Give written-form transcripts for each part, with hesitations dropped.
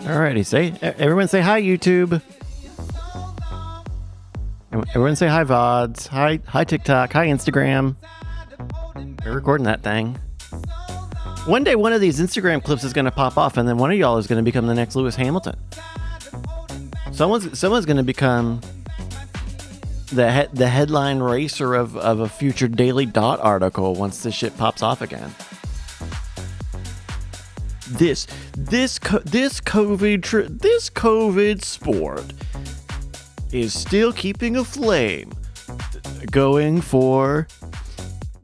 Alrighty, everyone say hi, YouTube. Everyone say hi, VODs. Hi, TikTok. Hi, Instagram. We're recording that thing. One day, one of these Instagram clips is going to pop off, and then one of y'all is going to become the next Lewis Hamilton. Someone's going to become the headline racer of a future Daily Dot article once this shit pops off again. This COVID sport is still keeping a flame going for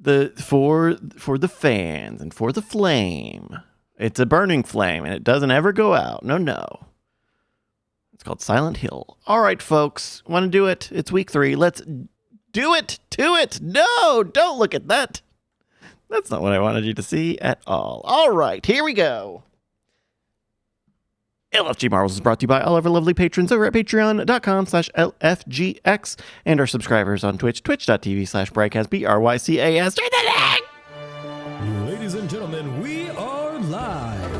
the fans and for the flame. It's a burning flame and it doesn't ever go out. No. It's called Silent Hill. All right, folks, want to do it? It's week 3. Let's do it to it. No, don't look at that. That's not what I wanted you to see at all. All right, here we go. LFG Marbles is brought to you by all of our lovely patrons over at patreon.com/LFGX and our subscribers on Twitch, twitch.tv/Brycast, BRYCAS. Ladies and gentlemen, we are live.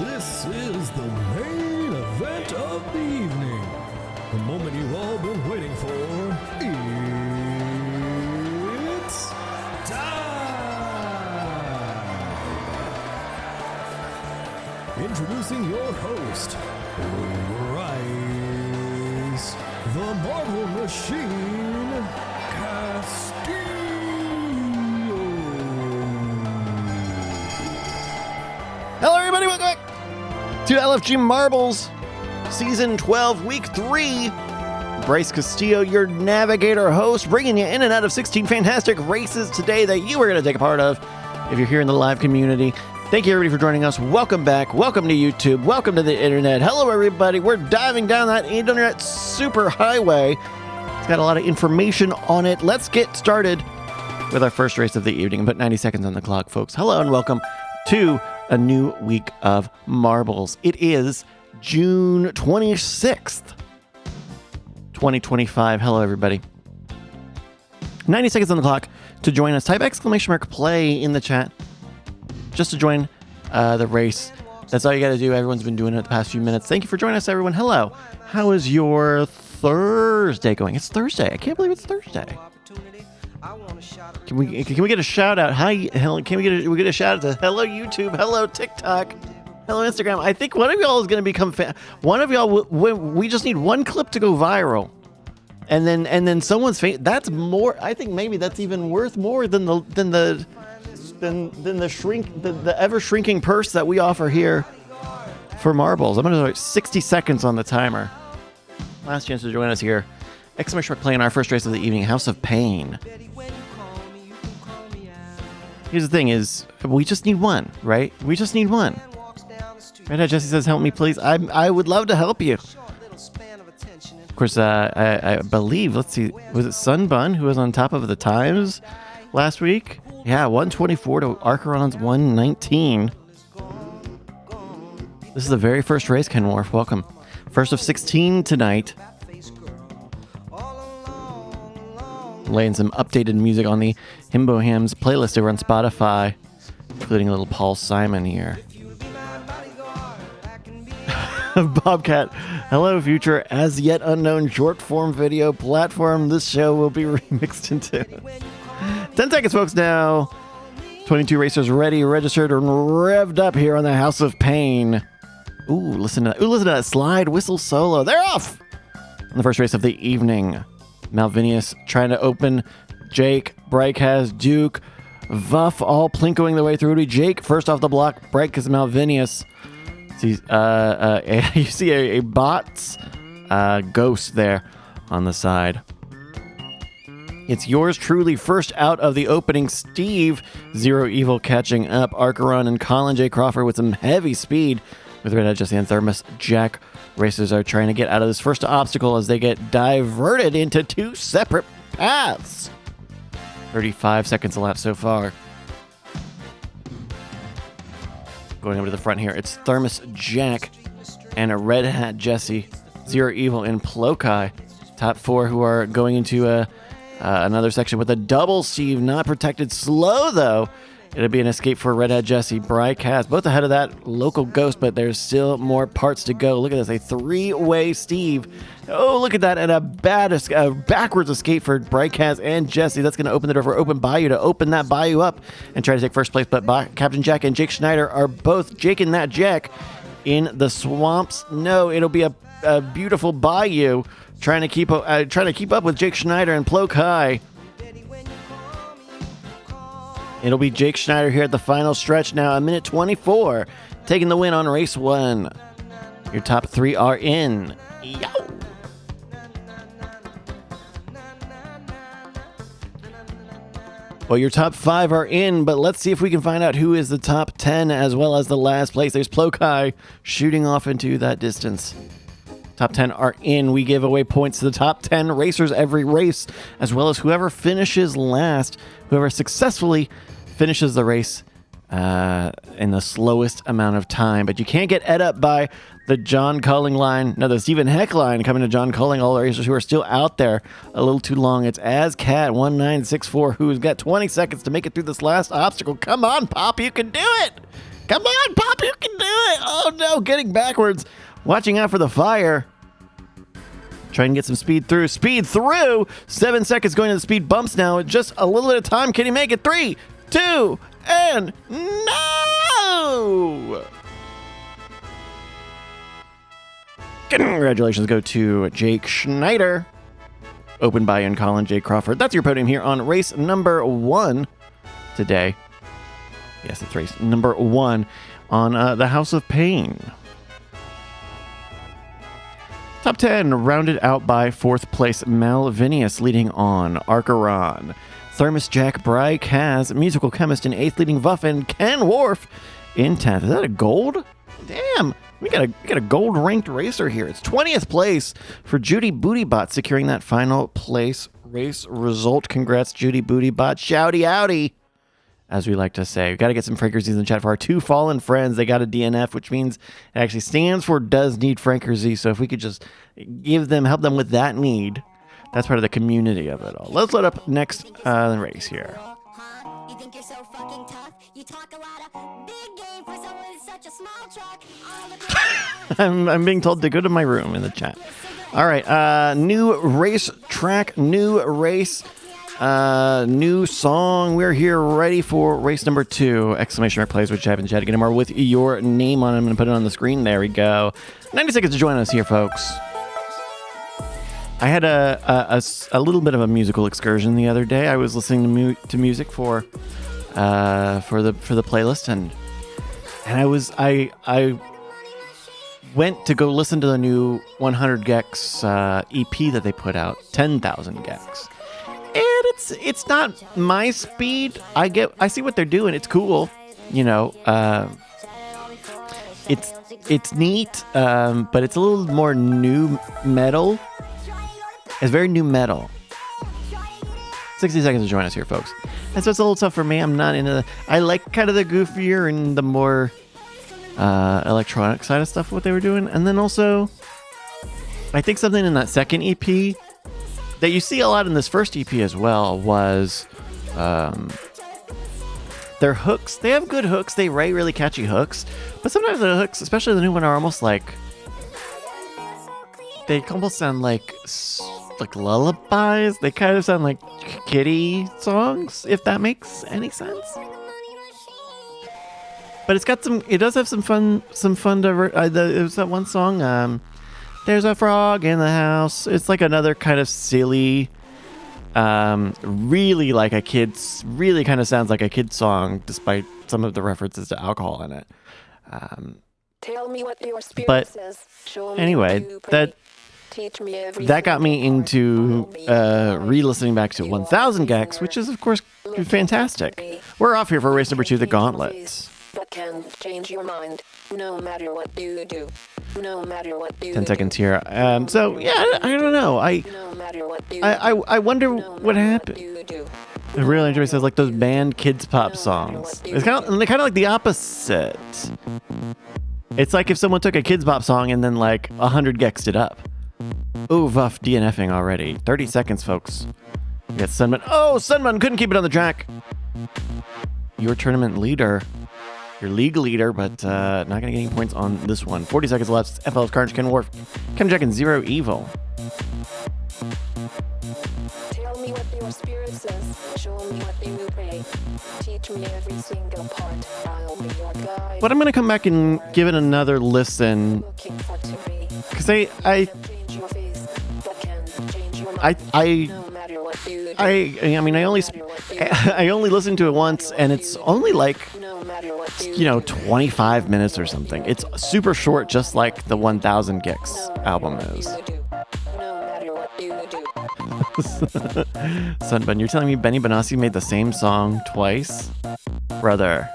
This is the main event of the evening. The moment you've all been waiting for. It's time! Introducing your host, Bryce, the Marvel Machine, Castillo. Hello, everybody. Welcome back to LFG Marbles, Season 12, Week 3. Bryce Castillo, your navigator host, bringing you in and out of 16 fantastic races today that you are going to take a part of if you're here in the live community. Thank you, everybody, for joining us. Welcome back. Welcome to YouTube. Welcome to the internet. Hello, everybody. We're diving down that internet super highway. It's got a lot of information on it. Let's get started with our first race of the evening. Put 90 seconds on the clock, folks. Hello, and welcome to a new week of marbles. It is June 26th, 2025. Hello, everybody. 90 seconds on the clock to join us. Type !play in the chat just to join the race. That's all you got to do. Everyone's been doing it the past few minutes. Thank you for joining us, everyone. Hello. How is your Thursday going? It's Thursday. I can't believe it's Thursday. Can we get a shout out? Can we get a shout out to hello YouTube, hello TikTok, hello Instagram? I think one of y'all is going to become one of y'all. We just need one clip to go viral, and then someone's that's more. I think maybe that's even worth more than the ever shrinking purse that we offer here for marbles. I'm going to put 60 seconds on the timer. Last chance to join us here. Playing our first race of the evening, House of Pain. Here's the thing is, we just need one, right? We just need one. Right now, Jesse says, help me, please. I would love to help you. Of course, I believe, let's see, was it Sunbun who was on top of the times last week? Yeah, 124 to Archeron's 119. This is the very first race, Ken Worf. Welcome. First of 16 tonight. Laying some updated music on the Himbo Hams playlist over on Spotify, including a little Paul Simon here. Bobcat, hello, future as yet unknown short form video platform this show will be remixed into. 10 seconds, folks, now. 22 racers ready, registered, and revved up here on the House of Pain. Ooh, listen to that slide whistle solo. They're off! On the first race of the evening. Malvinius trying to open. Jake, Bryce has Duke, Vuff all plinkoing their way through. Jake first off the block. Bryce is Malvinius. You see a bot's ghost there on the side. It's yours truly first out of the opening. Steve, Zero Evil catching up. Archeron and Colin J. Crawford with some heavy speed. With Red Hat Jesse and Thermos Jack. Racers are trying to get out of this first obstacle as they get diverted into two separate paths. 35 seconds left so far. Going over to the front here, it's Thermos Jack and a Red Hat Jesse. Zero Evil and Plokai. Top 4 who are going into another section with a double Steve, not protected. Slow, though, It'll be an escape for Redhead Jesse. Bryce has both ahead of that local ghost, but there's still more parts to go. Look at this, a three-way Steve. Oh, look at that, and a backwards escape for Bryce and Jesse. That's going to open the door for Open Bayou to open that Bayou up and try to take first place. But Captain Jack and Jake Schneider are both jaking that Jack in the swamps. No, it'll be a beautiful Bayou trying to keep up with Jake Schneider and Ploke High. It'll be Jake Schneider here at the final stretch now, a minute 24, taking the win on race 1. Your top 3 are in. Yow! Well, your top 5 are in, but let's see if we can find out who is the top 10 as well as the last place. There's Ploke High shooting off into that distance. Top 10 are in. We give away points to the top 10 racers every race, as well as whoever finishes last, whoever successfully finishes the race in the slowest amount of time. But you can't get ed up by the John Culling line. No, the Stephen Heck line coming to John Culling. All the racers who are still out there a little too long. It's AsCat1964 who's got 20 seconds to make it through this last obstacle. Come on, Pop, you can do it. Come on, Pop, you can do it. Oh, no, getting backwards. Watching out for the fire. Trying to get some speed through. Speed through. 7 seconds going to the speed bumps now. Just a little bit of time. Can he make it? 3, 2, and no! Congratulations go to Jake Schneider. Open by Ian Collin, Jay Crawford. That's your podium here on race number 1 today. Yes, it's race number 1 on the House of Pain. Top 10 rounded out by 4th place Malvinius leading on Archeron. Thermos Jack Bry Kaz, Musical Chemist in 8th leading Vuff, and Ken Worf in 10th. Is that a gold? Damn, we got a gold ranked racer here. It's 20th place for Judy Bootybot securing that final place race result. Congrats, Judy Bootybot. Shouty outy, as we like to say. We've got to get some Frankersy in the chat for our 2 fallen friends. They got a DNF, which means it actually stands for does need Frankersy. So if we could just help them with that need, that's part of the community of it all. Let's load up next race here. You think you're so fucking tough? You talk a lot of big game for someone in such a small truck. I'm being told to go to my room in the chat. All right, new race track, new race. New song. We're here ready for race number 2. Exclamation mark plays with chat and chat. Get more with your name on it. I'm going to put it on the screen. There we go. 90 seconds to join us here, folks. I had a little bit of a musical excursion the other day. I was listening to music for the playlist, and I went to go listen to the new 100 Gex EP that they put out, 10,000 Gex. And it's not my speed. I see what they're doing. It's cool, you know. It's neat, but it's a little more new metal. It's very new metal. 60 seconds to join us here, folks. And so it's a little tough for me. I'm not into I like kind of the goofier and the more electronic side of stuff, what they were doing. And then also, I think something in that second EP that you see a lot in this first EP as well was their hooks. They have good hooks. They write really catchy hooks. But sometimes the hooks, especially the new one, are almost like... They almost sound like lullabies. They kind of sound like kiddie songs, if that makes any sense. But it's got some... It does have some fun there's that one song... There's a frog in the house. It's like another kind of silly, really like a kid's, really kind of sounds like a kid's song, despite some of the references to alcohol in it. Tell me what your spirit says. Show me anyway, that got me into re-listening back to 1000 Gex, which is of course fantastic. We're off here for race number 2, the Gauntlets. That can change your mind, no matter what you do. No matter what you 10 seconds here. So yeah, I don't know. I wonder what happened. I really enjoy says like those band kids pop songs. It's kind of like the opposite. It's like if someone took a kids pop song and then like 100 Gexed it up. Ooh, Vuff DNFing already. 30 seconds, folks. We got Sunman. Oh, Sunman couldn't keep it on the track. your tournament leader, your league leader, but not going to get any points on this one. 40 seconds left. FL's Carnage, Ken Worf, Ken Jack, and Zero Evil. Tell me what your spirit says. Show me what they will pray. Teach me every single part. I'll be your guide. But I'm going to come back and give it another listen. Looking for to be. Because Change your face, but can change your mind. No matter what you do. I mean, I only listened to it once, and it's only like, No matter what you you know, do. 25 minutes or something. It's super short, just like the 1000 Gex album is. No matter what you do. Sunbun, you're telling me Benny Benassi made the same song twice? Brother.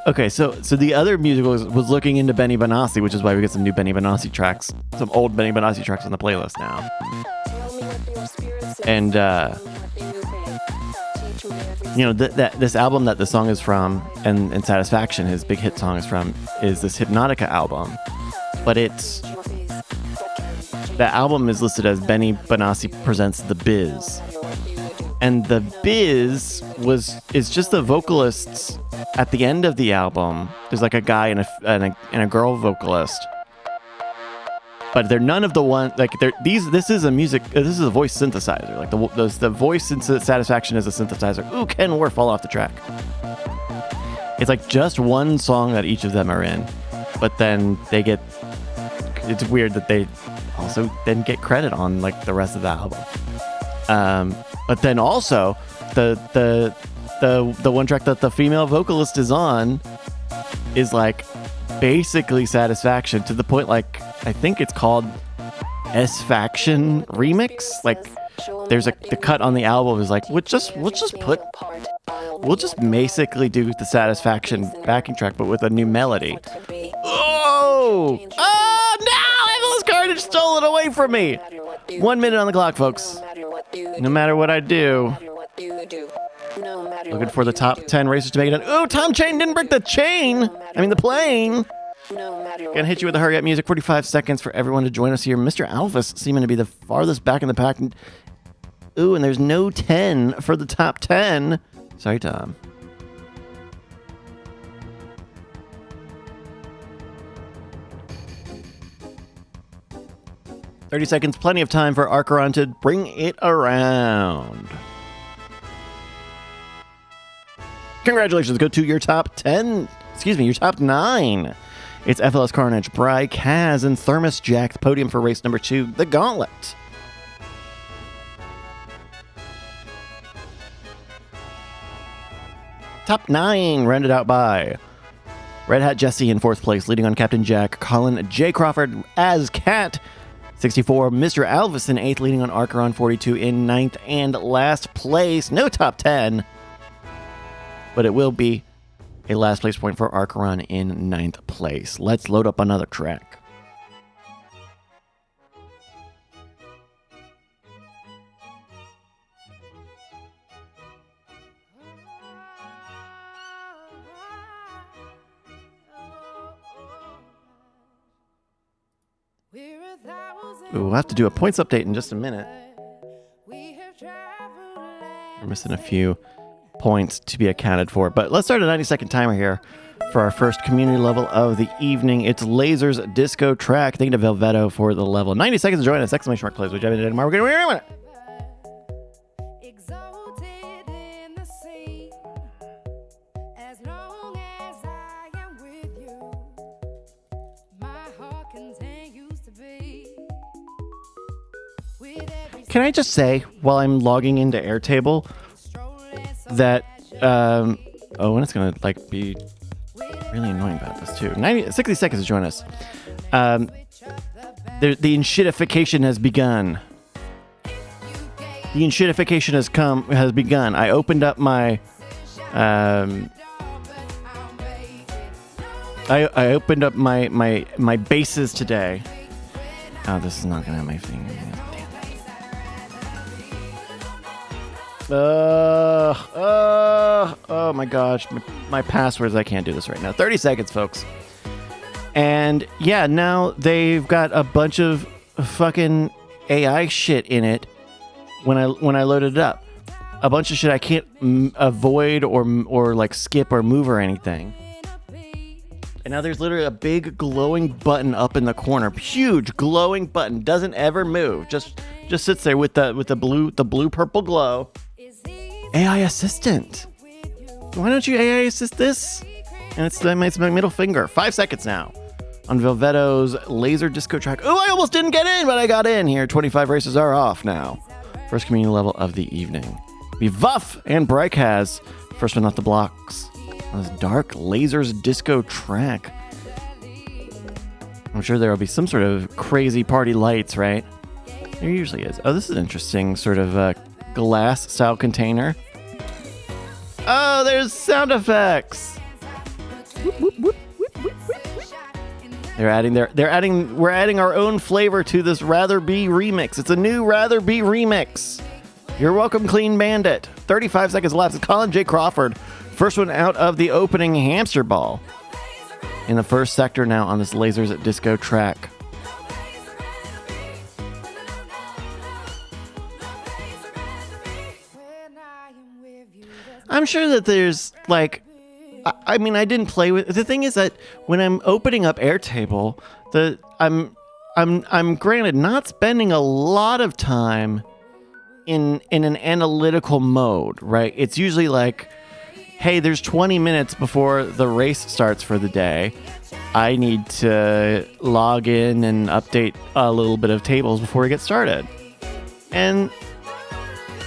Okay, so the other musical was looking into Benny Benassi, which is why we get some new Benny Benassi tracks, some old Benny Benassi tracks on the playlist now. Tell me what your spirit says. And, What you pray. Teach me every you know, this album that the song is from, and Satisfaction, his big hit song is from, is this Hypnotica album. But it's... your face, but can change The album is listed as Benny Benassi Presents The Biz. what you do. And The Biz is just the vocalists at the end of the album. There's like a guy and a girl vocalist. But they're none of the one like they're these. This is a voice synthesizer. Like the voice Satisfaction is a synthesizer. Ooh, Ken Worf fall off the track. It's like just one song that each of them are in, but then they get. It's weird that they also then get credit on like the rest of the album. But then also the one track that the female vocalist is on is like basically Satisfaction to the point like I think it's called S-Faction Remix. Like there's the cut on the album is like we'll just basically do the Satisfaction backing track but with a new melody. Oh! Oh no! Evelyn's Carnage stole it away from me! 1 minute on the clock, folks. No matter what I do. Looking for the top 10 racers to make it. Ooh, Tom Chain didn't break the chain! I mean the plane! Gonna hit you with the hurry up music. 45 seconds for everyone to join us here. Mr. Alphys seeming to be the farthest back in the pack. Ooh, and there's no 10 for the top 10. Sorry, Tom. $30 seconds, plenty of time for Archeron to bring it around. Congratulations, go to your top 10. Excuse me, your top 9. It's FLS Carnage, Bry, Kaz, and Thermos Jack. The podium for race number 2, the Gauntlet. Top 9, rounded out by Red Hat Jesse in 4th place, leading on Captain Jack, Colin J. Crawford as Cat. 64, Mr. Alphys in 8th, leading on Archeron. 42 in 9th and last place. No top 10, but it will be a last place point for Archeron in 9th place. Let's load up another track. We'll have to do a points update in just a minute. We're missing a few points to be accounted for, but let's start a 90-second timer here for our first community level of the evening. It's Laser's Disco Track. Thank you to Velvetto for the level. 90 seconds to join us. Exclamation mark close. Which I did tomorrow. We're going to win it. Can I just say, while I'm logging into Airtable, that, and it's going to, like, be really annoying about this, too. 60 seconds to join us. The enshittification has begun. The enshittification has begun. I opened up my, I opened up my bases today. Oh, this is not going to have my thing. Oh my gosh, my passwords, I can't do this right now. 30 seconds, folks. And yeah, now they've got a bunch of fucking AI shit in it when I loaded it up. a bunch of shit I can't avoid or like skip or move or anything. And now there's literally a big glowing button up in the corner. Huge glowing button. Doesn't ever move. Just sits there with the blue purple glow. AI assistant. Why don't you AI assist this? And it's my middle finger. 5 seconds now on Velveto's laser disco track. Oh, I almost didn't get in, but I got in here. 25 races are off now. First community level of the evening. Be Vuff and Bryce has first one off the blocks on this dark lasers disco track. I'm sure there will be some sort of crazy party lights, right? There usually is. Oh, this is interesting. Sort of glass style container. Oh, there's sound effects. We're adding our own flavor to this Rather Be remix. It's a new Rather Be remix. You're welcome, Clean Bandit. 35 seconds left. It's Colin J. Crawford. First one out of the opening hamster ball. In the first sector now on this Lasers at Disco track. I'm sure that there's like, I mean, I didn't play with. The thing is that when I'm opening up Airtable, I'm granted not spending a lot of time in an analytical mode, right? It's usually like, hey, there's 20 minutes before the race starts for the day. I need to log in and update a little bit of tables before we get started, and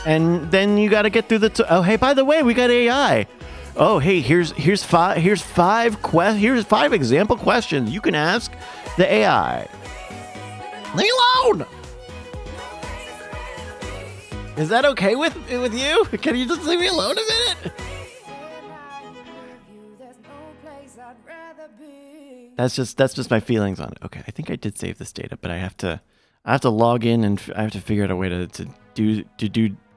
then you got to get through oh, hey, by the way, we got AI. Oh, hey, here's five example questions you can ask the AI. Leave me alone. Is that okay with you? Can you just leave me alone a minute? That's just my feelings on it. Okay, I think I did save this data, but I have to log in and I have to figure out a way to do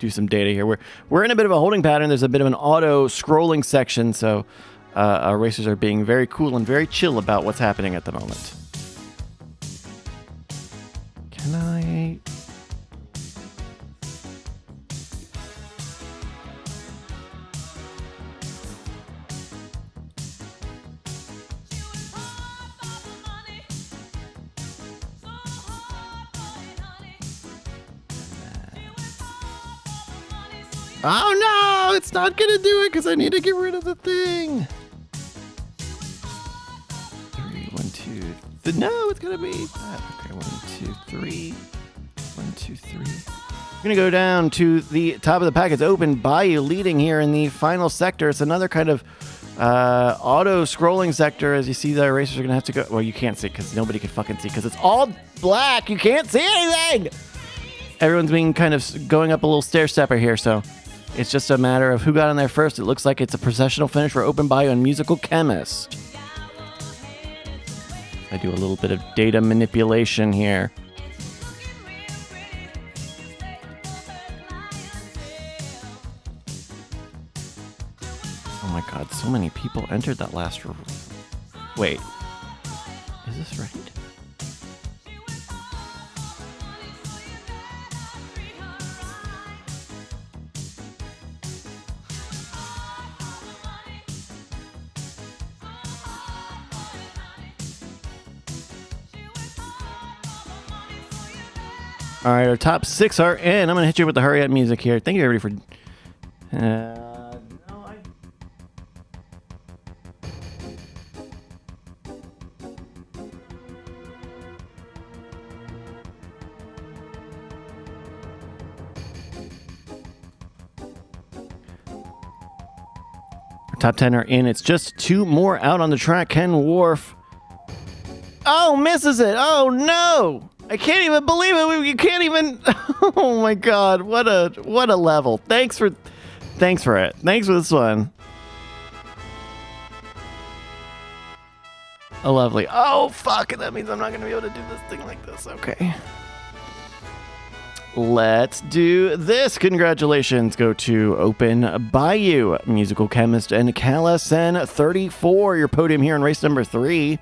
some data here. We're in a bit of a holding pattern. There's a bit of an auto scrolling section, so our racers are being very cool and very chill about what's happening at the moment. Can I? Oh no, it's not gonna do it because I need to get rid of the thing. 3, 1, 2. No, it's gonna be that. Okay, 1, 2, 3. 1, 2, 3. We're gonna go down to the top of the pack. It's Open Bayou leading here in the final sector. It's another kind of auto scrolling sector. As you see, the racers are gonna have to go. Well, you can't see because nobody can fucking see because it's all black. You can't see anything. Everyone's being kind of going up a little stair stepper here, so. It's just a matter of who got in there first. It looks like it's a processional finish for Open Bayou and Musical Chemist. I do a little bit of data manipulation here. Oh my god, so many people entered that last room. Wait, is this right? All right, our top 6 are in. I'm going to hit you with the hurry up music here. Thank you, everybody, for... Our top 10 are in. It's just 2 more out on the track. Ken Wharf. Oh, misses it. Oh, no. I can't even believe it. You can't even. Oh my god! What a level. Thanks for it. Thanks for this one. A lovely. Oh fuck! That means I'm not gonna be able to do this thing like this. Okay. Let's do this. Congratulations go to Open Bayou, Musical Chemist, and Calasen 34. Your podium here in race number 3.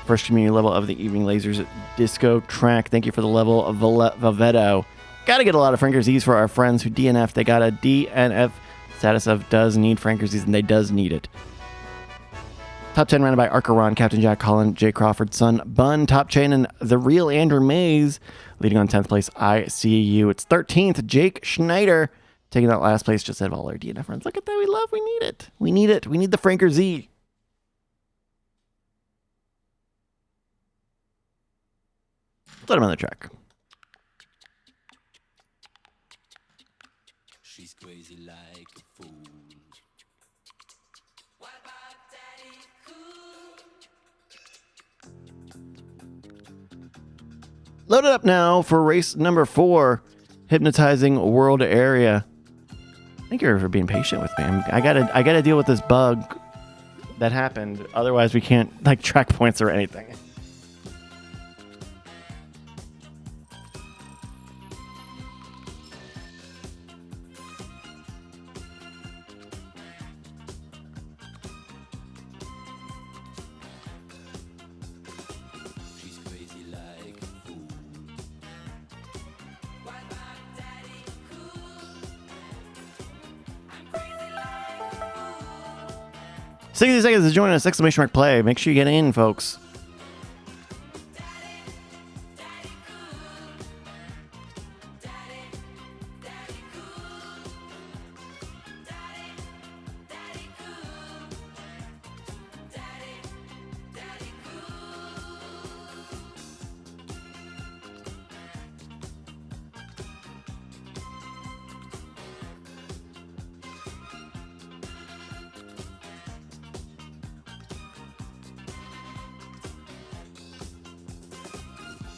First community level of the evening Lasers Disco track. Thank you for the level of Velveto Gotta get a lot of Frankersies for our friends who DNF. They got a DNF status of does need Frankersies, and they does need it. Top 10 rounded by Archeron, Captain Jack Holland, Jay Crawford, Son Bun, Top Chain, and the real Andrew Mays. Leading on 10th place, ICU. It's 13th, Jake Schneider. Taking that last place just out of all our DNF runs. Look at that. We love. We need it. We need it. We need the Frankersy. Let him on the track. She's crazy like a fool. What about Daddy Cool? Loaded up now for race number 4, Hypnotizing World Area. Thank you for being patient with me. I gotta deal with this bug that happened. Otherwise, we can't like track points or anything. She's crazy like a fool. What about Daddy Cool? I'm crazy like a fool. 60 seconds to join us! Exclamation mark play. Make sure you get in, folks.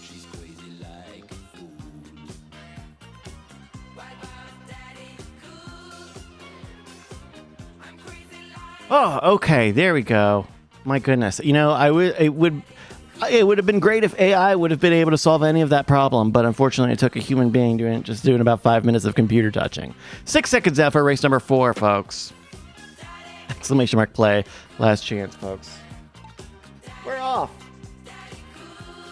She's crazy like a fool. What about Daddy Cool? I'm crazy like Oh, okay. There we go. My goodness. You know, it would have been great if AI would have been able to solve any of that problem, but unfortunately, it took a human being doing about 5 minutes of computer touching. 6 seconds out for race number 4, folks. Exclamation mark play. Last chance, folks. We're off.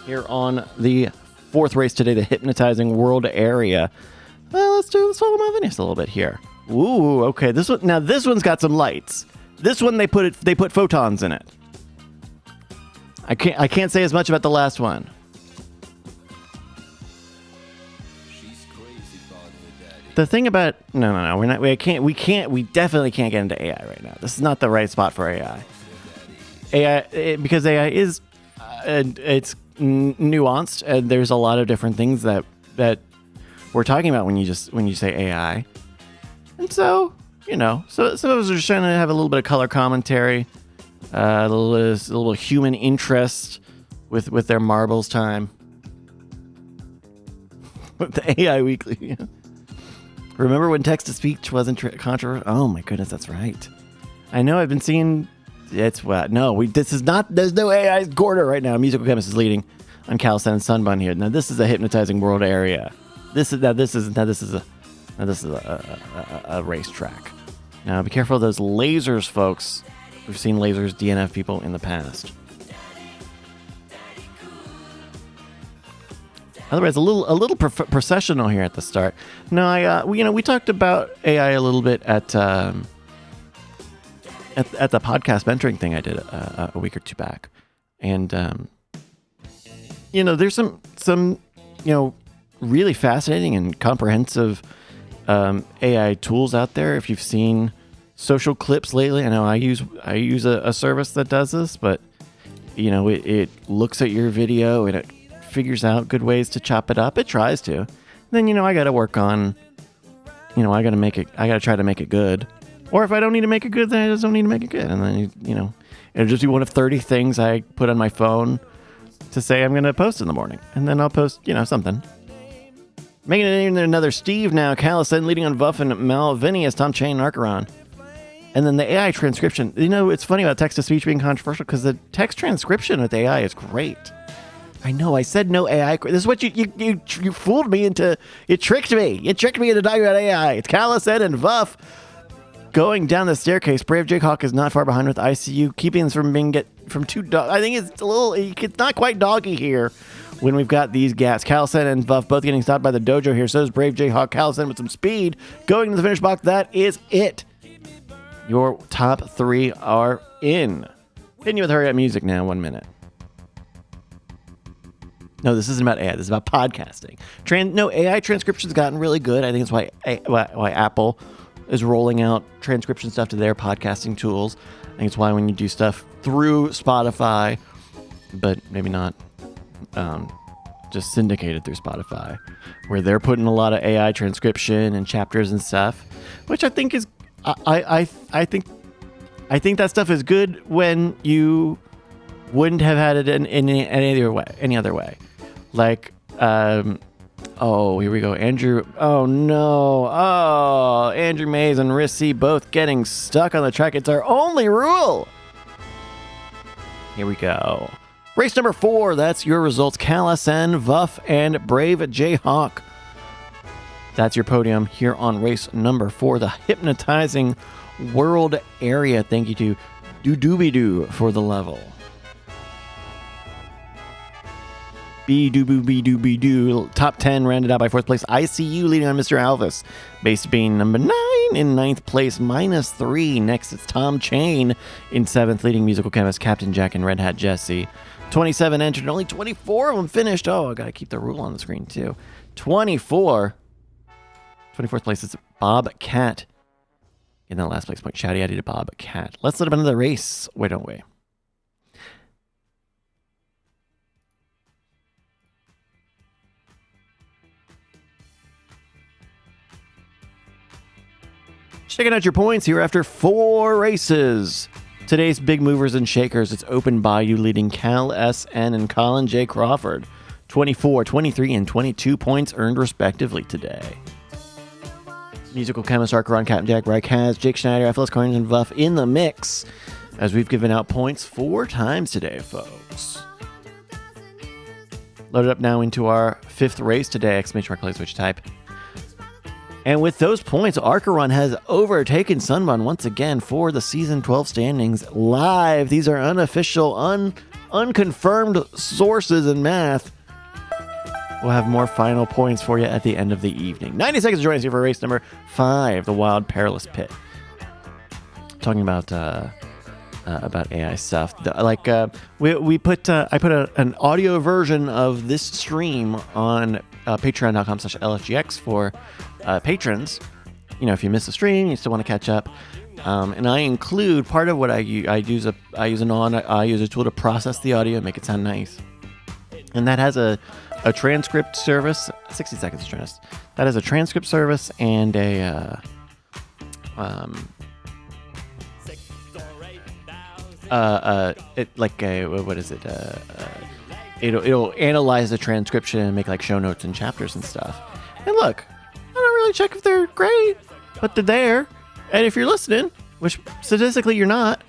Here on the 4th race today, the Hypnotizing World Area. Well, let's follow my Venice a little bit here. Ooh, okay. This one's got some lights. This one they put photons in it. I can't say as much about the last one. she's crazy about her daddy. The thing about no, we definitely can't get into AI right now. This is not the right spot for AI. Because AI is it's nuanced, and there's a lot of different things that we're talking about when you say AI. And so, some of us are just trying to have a little bit of color commentary, a little human interest with their marbles time. With the AI Weekly. Remember when text-to-speech wasn't controversial? Oh my goodness, that's right. I know I've been seeing... It's what? No, there's no AI quarter right now. Musical Chemist is leading on Callison and Sunbun here. Now this is a Hypnotizing World Area. This is a racetrack. Now be careful of those lasers, folks. We've seen lasers DNF people in the past. Otherwise, a little processional here at the start. No, we talked about AI a little bit at the podcast mentoring thing I did a week or two back, and there's some really fascinating and comprehensive AI tools out there. If you've seen Social Clips lately, I know I use a service that does this, but it looks at your video and it figures out good ways to chop it up. It tries to. Then I got to work on. I got to try to make it good. Or if I don't need to make it good, then I just don't need to make it good. And then it'll just be one of 30 things I put on my phone to say I'm going to post in the morning, and then I'll post something. Making it in another Steve now. Callison leading on Vuff and Malvinius, Tom Chain, Archeron. And then the AI transcription. It's funny about text-to-speech being controversial because the text transcription with AI is great. I know, I said no AI. This is what you fooled me into. It tricked me. It tricked me into talking about AI. It's Callison and Vuff going down the staircase. Brave Jake Hawk is not far behind with ICU, keeping this from being from too dog. I think it's it's not quite doggy here when we've got these gats. Callison and Buff both getting stopped by the dojo here. So is Brave Jayhawk. Callison with some speed going to the finish box. That is it. Your top 3 are in. Hitting you with hurry up music now. 1 minute. No, this isn't about AI. This is about podcasting. AI transcription's gotten really good. I think it's why Apple is rolling out transcription stuff to their podcasting tools. I think it's why when you do stuff through Spotify, but maybe not just syndicated through Spotify, where they're putting a lot of AI transcription and chapters and stuff, which I think is I think that stuff is good when you wouldn't have had it in any other way. Like, oh, here we go. Andrew. Oh, no. Oh, Andrew Mays and Rissy both getting stuck on the track. It's our only rule. Here we go. Race number 4. That's your results. Callison, Vuff, and Brave Jayhawk. That's your podium here on race number 4. The hypnotizing world area. Thank you to Doo for the level. Be-doo-boo-be-doo-be-doo. Top 10 rounded out by 4th place. ICU leading on Mr. Alvis. Base being number 9 in 9th place. -3. Next, it's Tom Chain in 7th, leading musical chemist Captain Jack and Red Hat Jesse. 27 entered, and only 24 of them finished. Oh, I got to keep the rule on the screen, too. 24. 24th place is Bob Cat. In the last place point, shouty outy to Bob Cat. Let's let him into the race. Wait, don't we? Checking out your points here after 4 races. Today's big movers and shakers. It's Open Bayou leading Cal SN and Colin J. Crawford. 24, 23, and 22 points earned respectively today. Musical chemist Archeron, Captain Jack, Reich has Jake Schneider, FLS Carnage, and Vuff in the mix as we've given out points 4 times today, folks. Loaded up now into our 5th race today. Exclamation mark, play switch type. And with those points, Archeron has overtaken Sunbun once again for the Season 12 standings live. These are unofficial, unconfirmed sources in math. We'll have more final points for you at the end of the evening. 90 seconds to join us here for race number 5, the Wild Perilous Pit. Talking about AI stuff. I put an audio version of this stream on patreon.com/LFGX for patrons. You know, if you miss a stream, you still want to catch up. And I include part of what I use a tool to process the audio and make it sound nice. And that has a transcript service. 60 seconds to join us. That is a transcript service and it'll analyze the transcription and make like show notes and chapters and stuff. And look, I don't really check if they're great, but they're there. And if you're listening, which statistically you're not,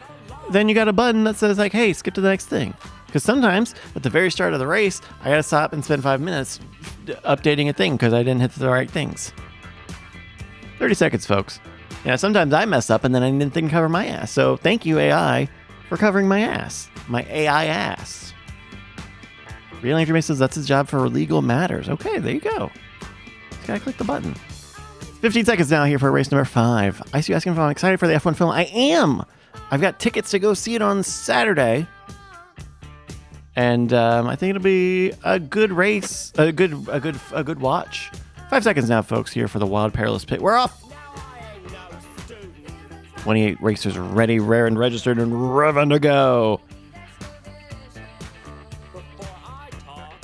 then you got a button that says like, hey, skip to the next thing. Because sometimes at the very start of the race, I got to stop and spend 5 minutes updating a thing because I didn't hit the right things. 30 seconds, folks. Yeah, sometimes I mess up and then I didn't cover my ass. So thank you, AI, for covering my ass. My AI ass. Real Information says that's his job for legal matters. Okay, there you go. Just gotta click the button. 15 seconds now here for race number 5. I see you asking if I'm excited for the F1 film. I am. I've got tickets to go see it on Saturday. And I think it'll be a good race, a good watch. 5 seconds now, folks, here for the Wild Perilous Pit. We're off. 28 racers ready, rare, and registered, and revving to go.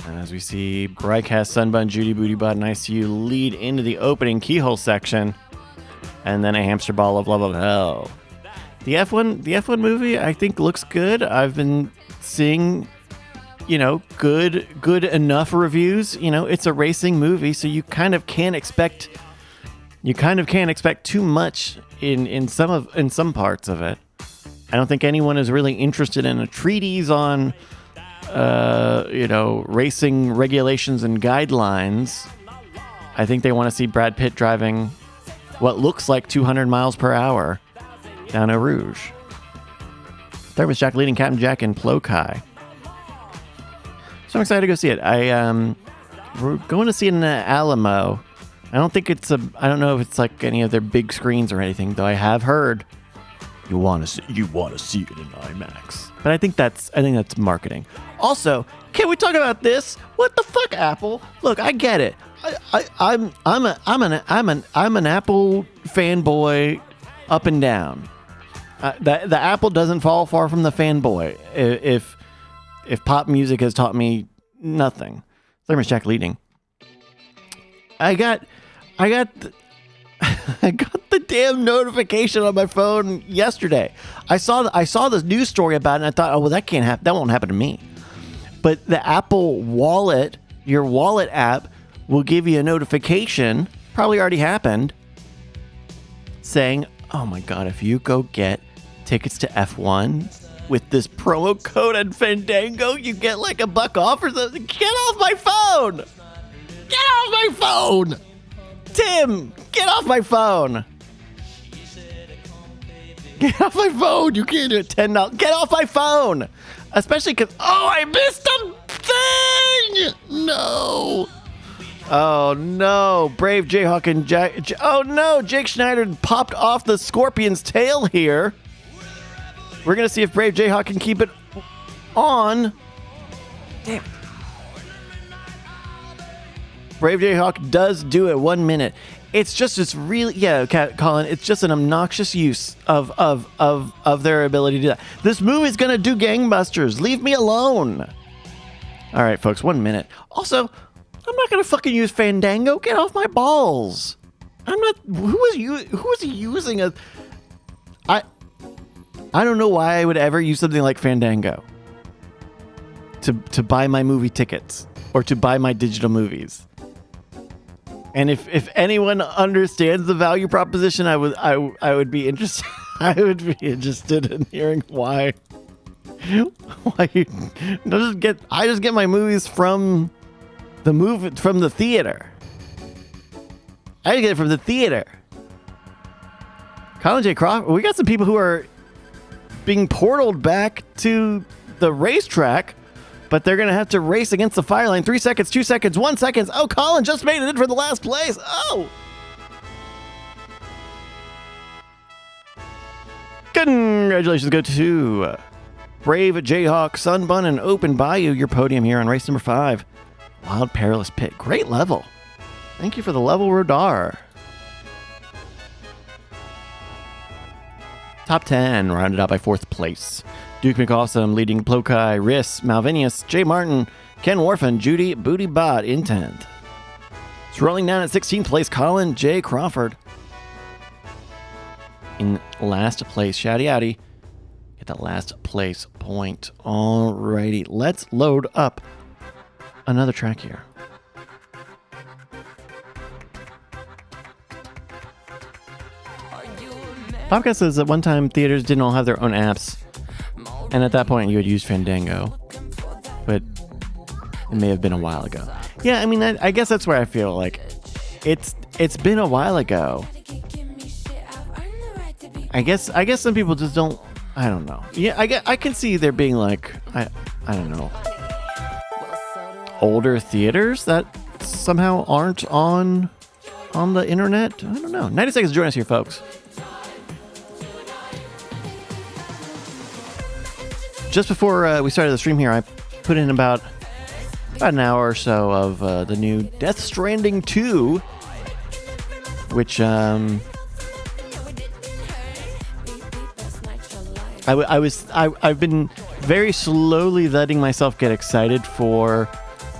And as we see, Broadcast, Sunbun, Judy, Booty Bot, and ICU lead into the opening keyhole section, and then a hamster ball of love of hell. The F1 movie, I think, looks good. I've been seeing, good enough reviews. It's a racing movie, so you kind of can't expect too much in some parts of it. I don't think anyone is really interested in a treatise on racing regulations and guidelines. I think they want to see Brad Pitt driving what looks like 200 miles per hour down Eau Rouge. Third was Jack leading Captain Jack and Plokai. So I'm excited to go see it. We're going to see it in Alamo. I don't know if it's like any of their big screens or anything, though I have heard you want to see it in IMAX. But I think that's marketing. Also, can we talk about this? What the fuck, Apple? Look, I get it. I'm an Apple fanboy up and down. The Apple doesn't fall far from the fanboy. If pop music has taught me nothing. Thermos Jack leading. I got the damn notification on my phone yesterday. I saw this news story about it, and I thought, oh well, that can't happen. That won't happen to me. But the Apple Wallet, your wallet app, will give you a notification. Probably already happened. Saying, oh my god, if you go get tickets to F1 with this promo code on Fandango, you get like $1 off or something. Get off my phone! Get off my phone! Tim, get off my phone! Get off my phone! You can't do it. $10. Get off my phone! Especially because, I missed a thing! No! Oh no, Brave Jayhawk and Jake Schneider popped off the Scorpion's tail here. We're going to see if Brave Jayhawk can keep it on. Damn it. Brave Jayhawk does do it 1 minute. It's just this really, Colin, it's just an obnoxious use of their ability to do that. This movie's going to do gangbusters. Leave me alone. All right, folks, 1 minute. Also, I'm not going to fucking use Fandango. Get off my balls. I'm not, who was using a, I don't know why I would ever use something like Fandango to buy my movie tickets or to buy my digital movies. And if anyone understands the value proposition, I would be interested. I would be interested in hearing why. I just get my movies from the theater. I get it from the theater. Colin J. Crawford. We got some people who are being portaled back to the racetrack, but they're going to have to race against the fire line. 3 seconds, 2 seconds, 1 second. Oh, Colin just made it in for the last place. Oh! Congratulations go to Brave Jayhawk, Sunbun, and Open Bayou, your podium here on race number 5. Wild Perilous Pit. Great level. Thank you for the level, Rodar. Top 10, rounded out by 4th place. Duke McAwesome leading Plokai, Riss, Malvinius, Jay Martin, Ken Warfin, Judy, Booty Bot in 10th. It's rolling down at 16th place, Colin J. Crawford. In last place, Shouty Outy. Get that last place point. Alrighty, let's load up another track here. Podcast says that one time theaters didn't all have their own apps, and at that point you would use Fandango, but it may have been a while ago. Yeah, I mean, I guess that's where I feel like it's been a while ago. I guess some people just don't. I don't know. Yeah, I can see there being like I don't know, older theaters that somehow aren't on the internet. I don't know. 90 seconds to join us here, folks. Just before we started the stream here, I put in about an hour or so of the new Death Stranding 2, which I've been very slowly letting myself get excited for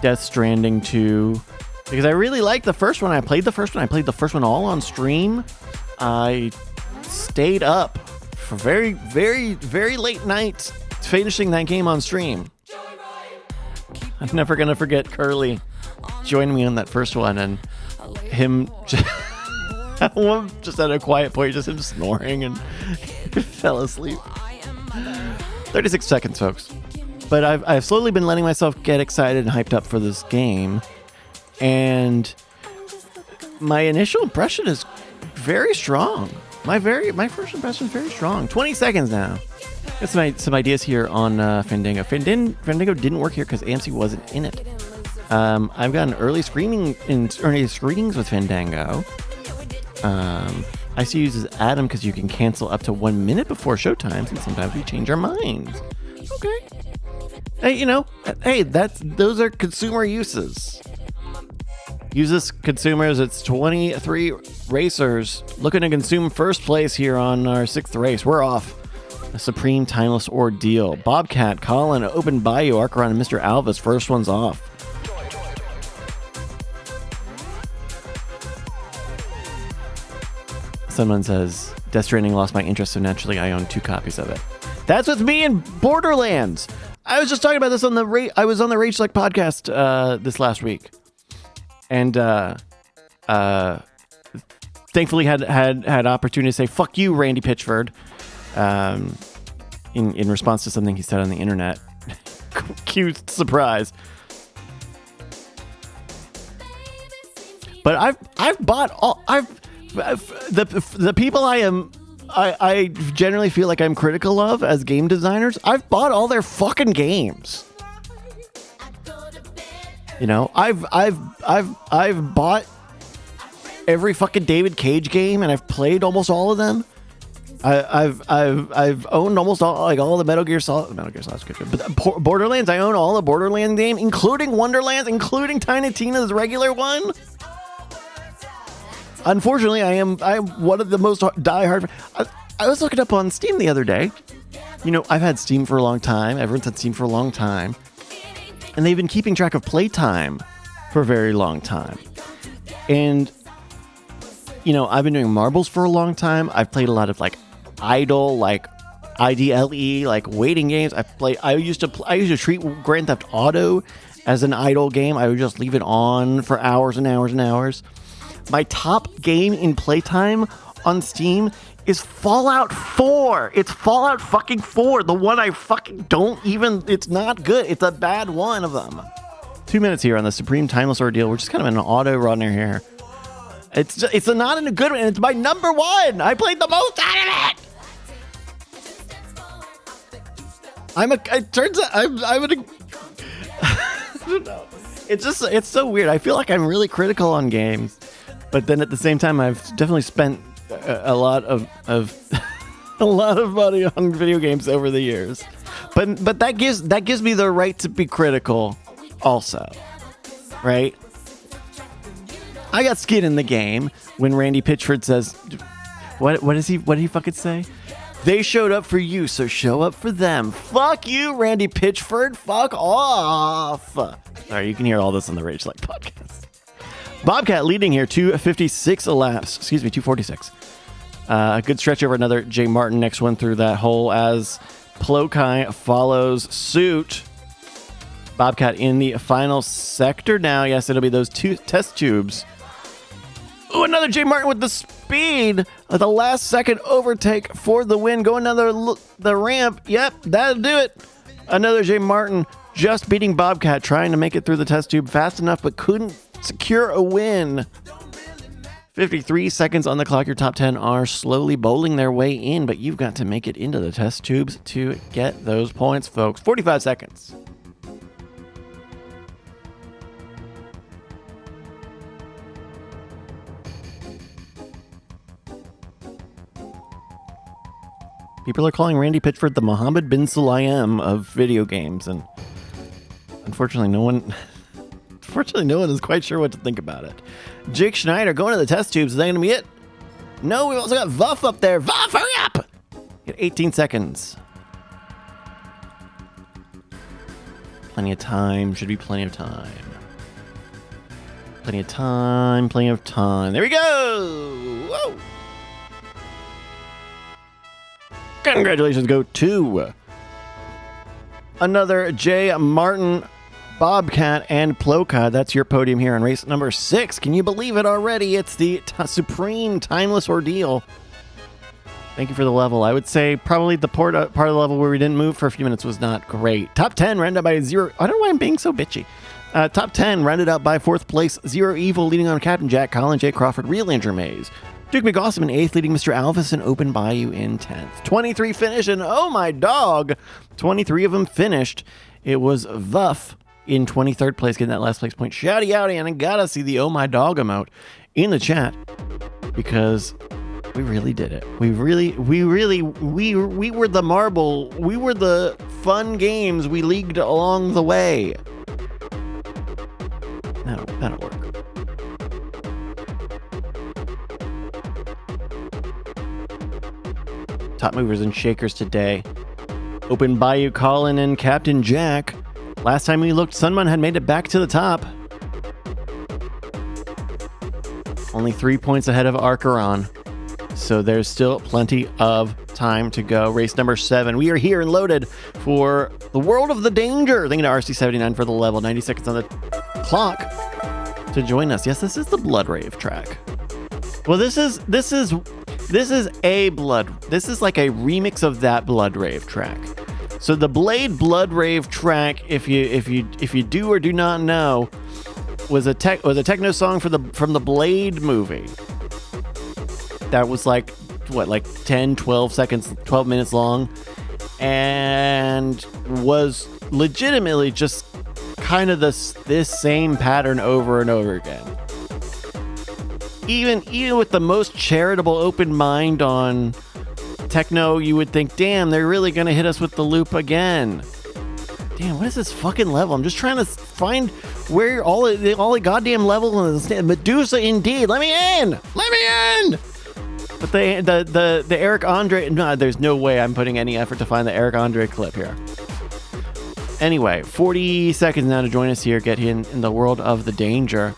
Death Stranding 2 because I really liked the first one. I played the first one all on stream. I stayed up for very, very, very late nights finishing that game on stream. I'm never gonna forget Curly joining me on that first one and him just at a quiet point, just him snoring and fell asleep. 36 seconds, folks. But I've slowly been letting myself get excited and hyped up for this game, and my initial impression is very strong. My first impression is very strong. 20 seconds now. Got some ideas here on Fandango. Fandango didn't work here because AMC wasn't in it. I've gotten early screenings with Fandango. IC uses Adam because you can cancel up to 1 minute before showtimes, and sometimes we change our minds. Okay. Hey, those are consumer uses. Use this, consumers. It's 23 racers looking to consume first place here on our 6th race. We're off. A supreme timeless ordeal. Bobcat, Colin, Open Bayou, Archeron, and Mr. Alvis. First one's off. Someone says, Death Stranding lost my interest, so naturally I own 2 copies of it. That's with me in Borderlands. I was just talking about this on the I was on the Rage Select podcast this last week, and thankfully had opportunity to say "fuck you, Randy Pitchford," in response to something he said on the internet. Cute surprise. But I've bought all the people I generally feel like I'm critical of as game designers. I've bought all their fucking games. I've bought every fucking David Cage game, and I've played almost all of them. I've owned almost all the Metal Gear Solid good, but Borderlands. I own all the Borderlands game, including Wonderlands, including Tiny Tina's regular one. Unfortunately, I'm one of the most diehard. I was looking up on Steam the other day. I've had Steam for a long time. Everyone's had Steam for a long time. And they've been keeping track of playtime for a very long time. And, I've been doing marbles for a long time. I've played a lot of idle, IDLE, waiting games. I used to treat Grand Theft Auto as an idle game. I would just leave it on for hours and hours and hours. My top game in playtime on Steam is Fallout 4. It's Fallout fucking 4. The one I fucking it's not good. It's a bad one of them. 2 minutes here on the Supreme Timeless Ordeal. We're just kind of an auto runner here. It's not in a good one, and it's my number 1. I played the most out of it. It turns out I'm gonna I don't know. It's so weird. I feel like I'm really critical on games. But then at the same time, I've definitely spent a lot of a lot of money on video games over the years. But that gives me the right to be critical, also, right? I got skin in the game when Randy Pitchford says, "What did he fucking say? They showed up for you, so show up for them." Fuck you, Randy Pitchford. Fuck off. All right, you can hear all this on the Rage Select podcast. Bobcat leading here, 2:56 elapsed. Excuse me, 2:46. A good stretch over another J. Martin. Next one through that hole as Plokai follows suit. Bobcat in the final sector now. Yes, it'll be those 2 test tubes. Ooh, another J. Martin with the speed. The last second overtake for the win. Go the ramp. Yep, that'll do it. Another J. Martin just beating Bobcat, trying to make it through the test tube fast enough, but couldn't secure a win. 53 seconds on the clock. Your top 10 are slowly bowling their way in, but you've got to make it into the test tubes to get those points, folks. 45 seconds. People are calling Randy Pitchford the Mohammed bin Sulayem of video games, and unfortunately no one is quite sure what to think about it. Jake Schneider going to the test tubes. Is that going to be it? No, we've also got Vuff up there. Vuff, hurry up! Get 18 seconds. Plenty of time. Should be plenty of time. Plenty of time. Plenty of time. There we go! Whoa! Congratulations go to another J. Martin, Bobcat, and Plokai. That's your podium here on race number 6. Can you believe it already? It's the Supreme Timeless Ordeal. Thank you for the level. I would say probably the part of the level where we didn't move for a few minutes was not great. Top 10 rounded out by 0. I don't know why I'm being so bitchy. Top 10 rounded out by 4th place, Zero Evil, leading on Captain Jack, Colin J. Crawford, Real Andrew Mays, Duke McAwesome in 8th, leading Mr. Alvis and Open Bayou in 10th. 23 finish, and oh my dog, 23 of them finished. It was Vuff in 23rd place, getting that last place point. Shouty outy, and I gotta see the oh my dog emote in the chat because we really did it. We were the marble. We were the fun games we leagued along the way. That'll work. Top movers and shakers today. Open Bayou Colin and Captain Jack. Last time we looked, Sunman had made it back to the top. Only 3 points ahead of Archeron. So there's still plenty of time to go. Race number 7. We are here and loaded for the World of the Danger. Thank you to RC79 for the level. 90 seconds on the clock to join us. Yes, this is the Blood Rave track. Well, this is a Blood. This is like a remix of that Blood Rave track. So the Blade Blood Rave track, if you do or do not know, was a techno song from the Blade movie. That was like 10, 12 seconds, 12 minutes long, and was legitimately just kind of this same pattern over and over again. Even with the most charitable open mind on techno, you would think, damn, they're really gonna hit us with the loop again. Damn, what is this fucking level? I'm just trying to find where all the goddamn level is. Medusa, indeed. Let me in. But the Eric Andre, no, there's no way I'm putting any effort to find the Eric Andre clip here. Anyway, 40 seconds now to join us here. Get in the World of the Danger.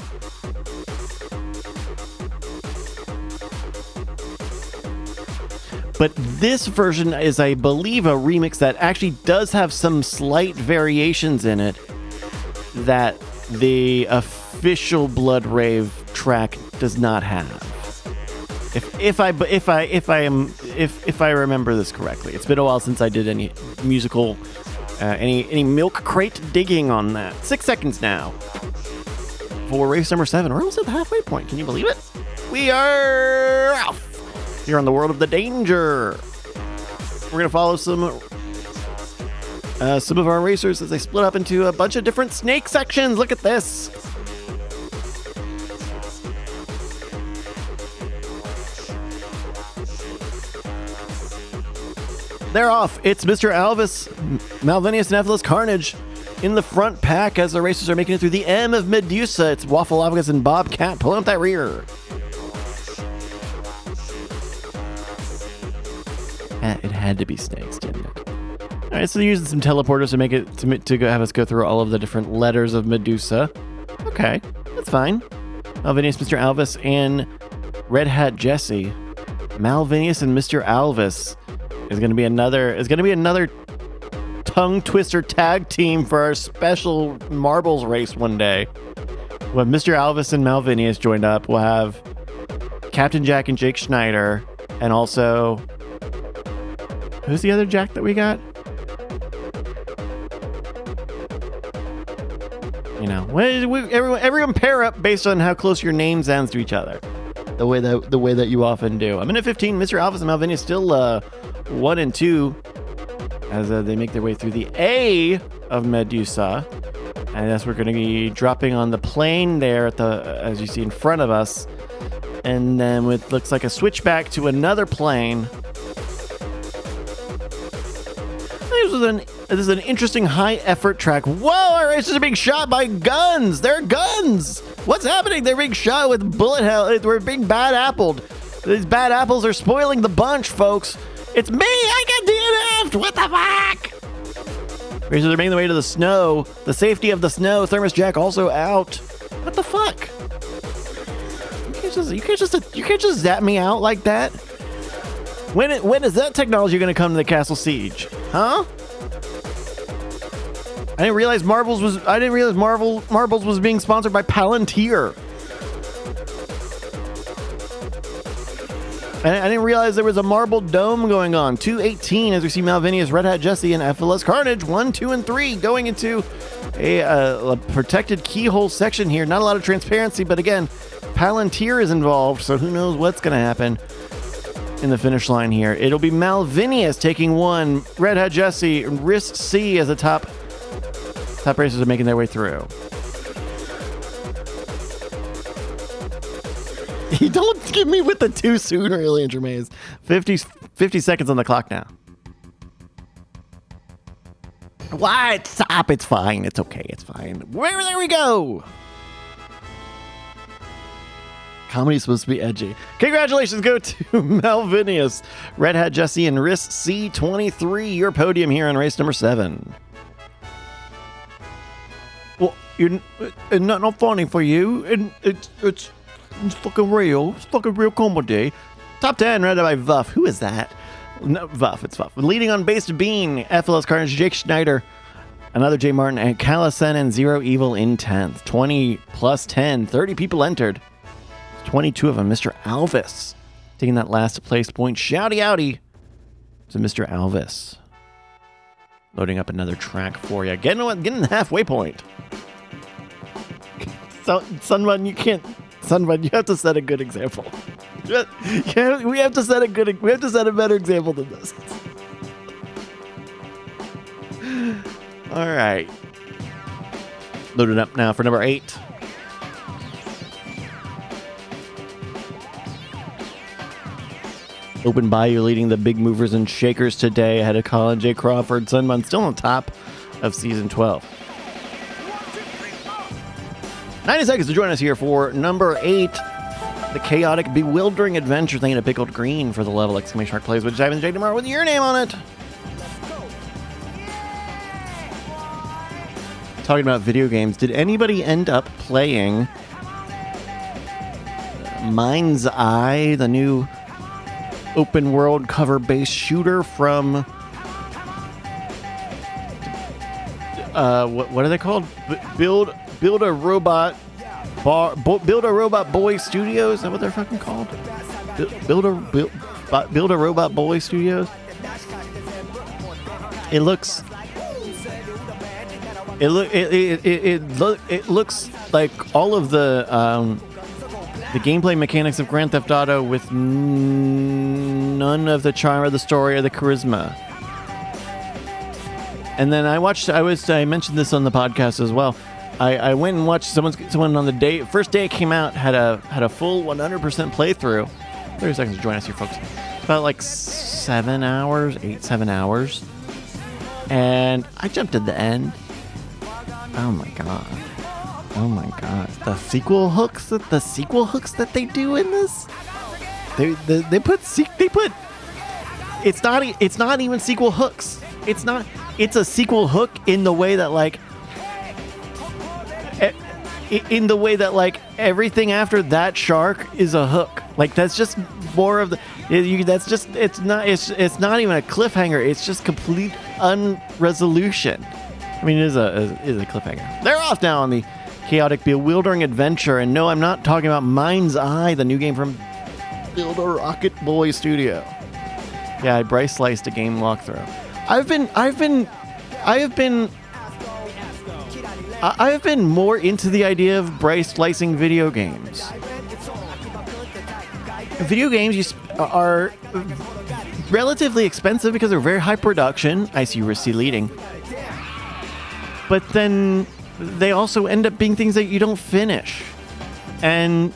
But this version is, I believe, a remix that actually does have some slight variations in it that the official Blood Rave track does not have. If I remember this correctly, it's been a while since I did any musical, any milk crate digging on that. 6 seconds now for race number 7. We're almost at the halfway point. Can you believe it? We are off here on the World of the Danger. We're gonna follow some of our racers as they split up into a bunch of different snake sections. Look at this. They're off. It's Mr. Alvis, Malvinius, and Ephesus Carnage in the front pack as the racers are making it through the M of Medusa. It's Waffleophagus and Bobcat pulling up that rear. It had to be snakes, didn't it? All right, so they're using some teleporters to make it to have us go through all of the different letters of Medusa. Okay, that's fine. Malvinius, Mr. Alvis, and Red Hat Jesse. Malvinius and Mr. Alvis is going to be another tongue twister tag team for our special marbles race one day. When Mr. Alvis and Malvinius joined up, we'll have Captain Jack and Jake Schneider, and also, who's the other Jack that we got? You know, everyone pair up based on how close your name sounds to each other. The way that you often do. I'm in at 15. Mr. Alvis and Malvinius still 1 and 2 as they make their way through the A of Medusa, and as we're going to be dropping on the plane there as you see in front of us, and then with looks like a switchback to another plane. This is an interesting high effort track. Whoa, our racers are being shot by guns. They're guns. What's happening? They're being shot with bullet hell. We're being bad appled. These bad apples are spoiling the bunch, folks. It's me. I got DNF'd. What the fuck? Racers are making their way to the snow. The safety of the snow. Thermos Jack also out. What the fuck? You can't just zap me out like that. When is that technology going to come to the Castle Siege? Huh? I didn't realize Marbles was being sponsored by Palantir. I didn't realize there was a marble dome going on. 218 as we see Malvinius, Red Hat Jesse, and FLS Carnage 1, 2, and 3 going into a protected keyhole section here. Not a lot of transparency, but again, Palantir is involved, so who knows what's going to happen in the finish line here. It'll be Malvinius taking one. Red Hat Jesse and Wrist C as the top racers are making their way through. You don't give me with the too soon, really, Andrew Mays. 50 seconds on the clock now. What? Stop. It's fine. It's okay. It's fine. There we go. Comedy's supposed to be edgy. Congratulations go to Malvinius, Red Hat Jesse, and Risk C23. Your podium here on race number 7. Well, you're not funny for you. And it's fucking real. It's fucking real comedy. Top 10 read by Vuff. Who is that? No, Vuff. It's Vuff. Leading on base Bean, FLS Carnage, Jake Schneider, another J Martin, and Callison and Zero Evil in 10th. 20 plus 10. 30 people entered. 22 of them. Mr. Alvis taking that last place point. Shouty outy to Mr. Alvis. Loading up another track for you. Getting the halfway point. So, Sunbun, you can't. Sunbun, you have to set a good example. We have to set a better example than this. All right. Loaded up now for number 8. Open Bayou leading the big movers and shakers today ahead of Colin J. Crawford. Sunbun still on top of season 12. 90 seconds to join us here for number 8. The Chaotic Bewildering Adventure. Thank you to Pickled Green for the level exclamation mark plays, which is Ivan J. tomorrow with your name on it. Talking about video games, did anybody end up playing Mind's Eye, the new open world cover based shooter from what are they called? Build a Robot Boy Studios. Is that what they're fucking called? Build a Robot Boy Studios. It looks like all of the gameplay mechanics of Grand Theft Auto with none of the charm or the story or the charisma. And then I mentioned this on the podcast as well. I went and watched someone on the first day it came out had a full 100% playthrough. 30 seconds to join us here, folks. About like 7 hours. And I jumped at the end. Oh my god. The sequel hooks that they do in this. They put it's not even sequel hooks. It's a sequel hook in the way that everything after that shark is a hook. Like that's just more of the it's not even a cliffhanger. It's just complete unresolution. I mean, it is a cliffhanger. They're off now on the Chaotic Bewildering Adventure, and no, I'm not talking about Mind's Eye, the new game from Build a Rocket Boy Studio. Yeah, Bryce sliced a game walkthrough. I have been more into the idea of Bryce slicing video games. Video games are relatively expensive because they're very high production. I see Risky leading. But then they also end up being things that you don't finish. And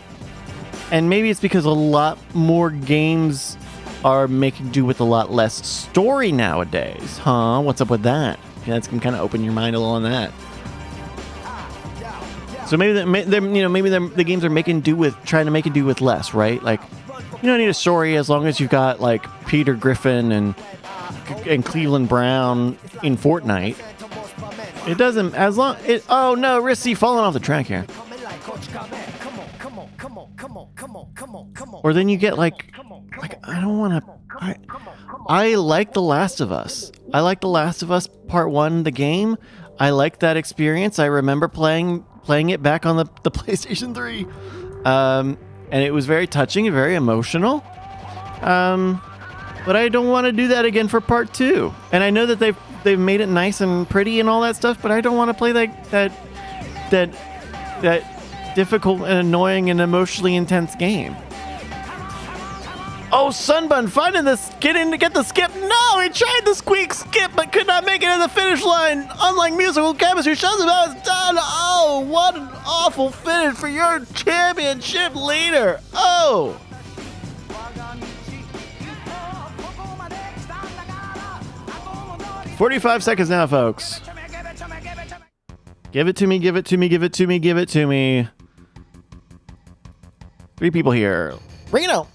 maybe it's because a lot more games are making do with a lot less story nowadays. Huh? What's up with that? Yeah, that's can kind of open your mind a little on that. So maybe the games are trying to make it do with less, right? Like, you don't need a story as long as you've got like Peter Griffin and Cleveland Brown in Fortnite. It doesn't as long. Oh no, Risky falling off the track here. Or then you get like I don't want to. I like The Last of Us. I like The Last of Us Part 1, the game. I like that experience. I remember playing it back on the PlayStation 3. And it was very touching and very emotional. But I don't want to do that again for Part 2. And I know that they've made it nice and pretty and all that stuff, but I don't want to play that difficult and annoying and emotionally intense game. Oh, Sunbun finding this, get the skip. No, he tried the squeak skip, but could not make it to the finish line. Unlike musical chemistry, shows him how it's done. Oh, what an awful finish for your championship leader. Oh. "45 seconds now, folks. Give it to me, give it to me, give it to me, give it to me." 3 people here. Reno.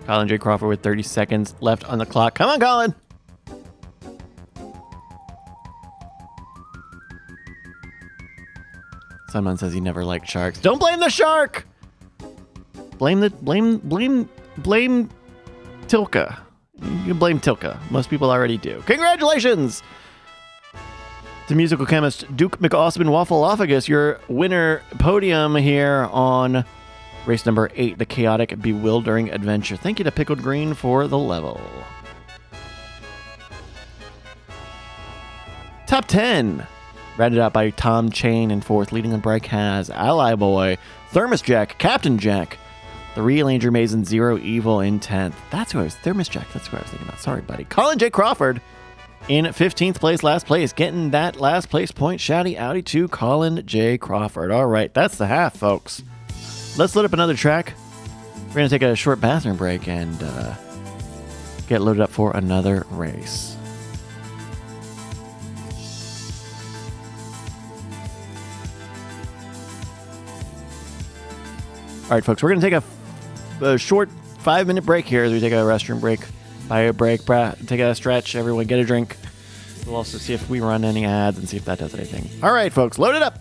Colin J. Crawford with 30 seconds left on the clock. Come on, Colin. Someone says he never liked sharks. Don't blame the shark. Blame Tilka. You can blame Tilka. Most people already do. Congratulations to musical chemist Duke McAustin Waffleophagus, your winner podium here on race number 8, the Chaotic Bewildering Adventure. Thank you to Pickled Green for the level. Top 10. Rounded out by Tom Chain in 4th, leading on Bryce has Ally Boy, Thermos Jack, Captain Jack, the Real Ranger Mason, Zero Evil in 10th. That's who I was, Thermos Jack, that's who I was thinking about. Sorry, buddy. Colin J. Crawford in 15th place, last place, getting that last place point. Shouty outy to Colin J. Crawford. All right, that's the half, folks. Let's load up another track. We're going to take a short bathroom break and get loaded up for another race. All right, folks, we're going to take a short 5-minute break here as we take a restroom break, bio break, take a stretch, everyone get a drink. We'll also see if we run any ads and see if that does anything. All right, folks, load it up.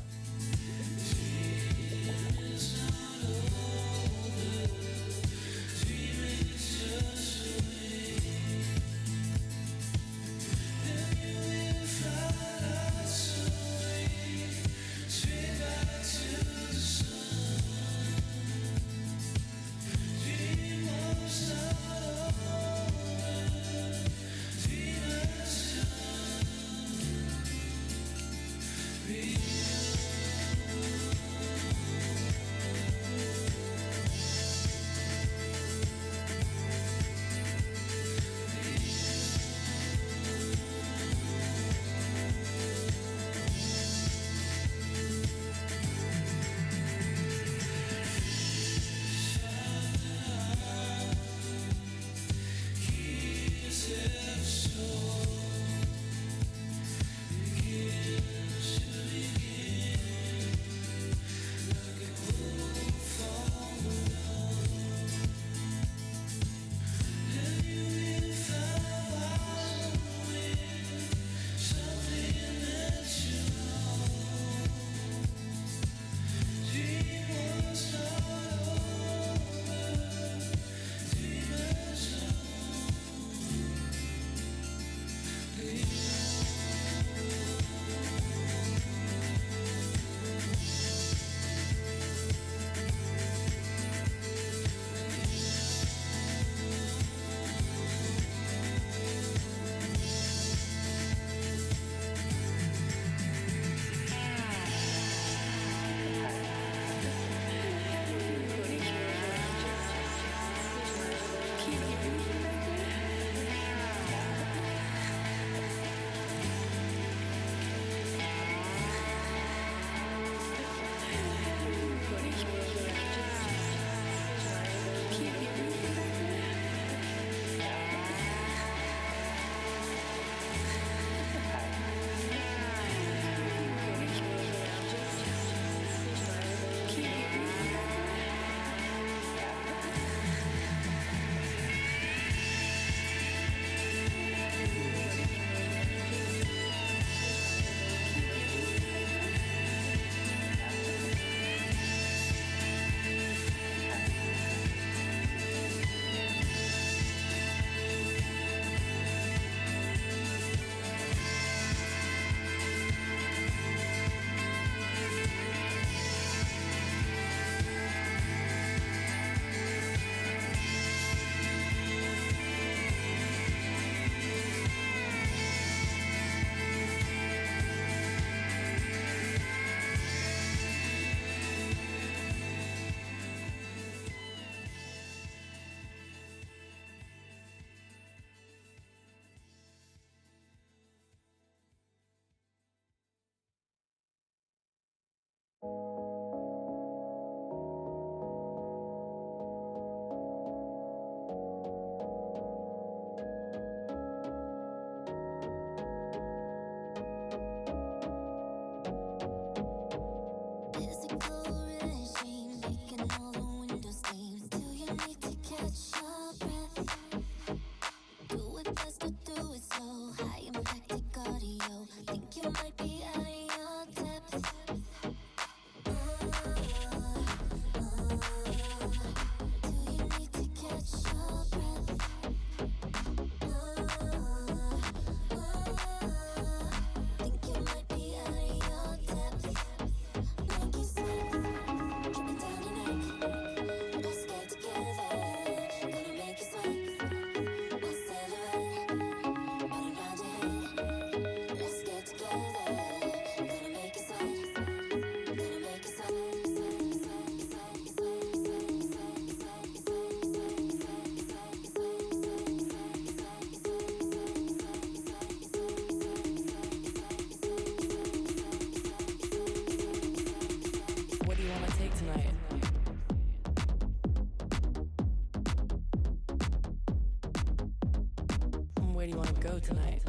where do you want to go tonight?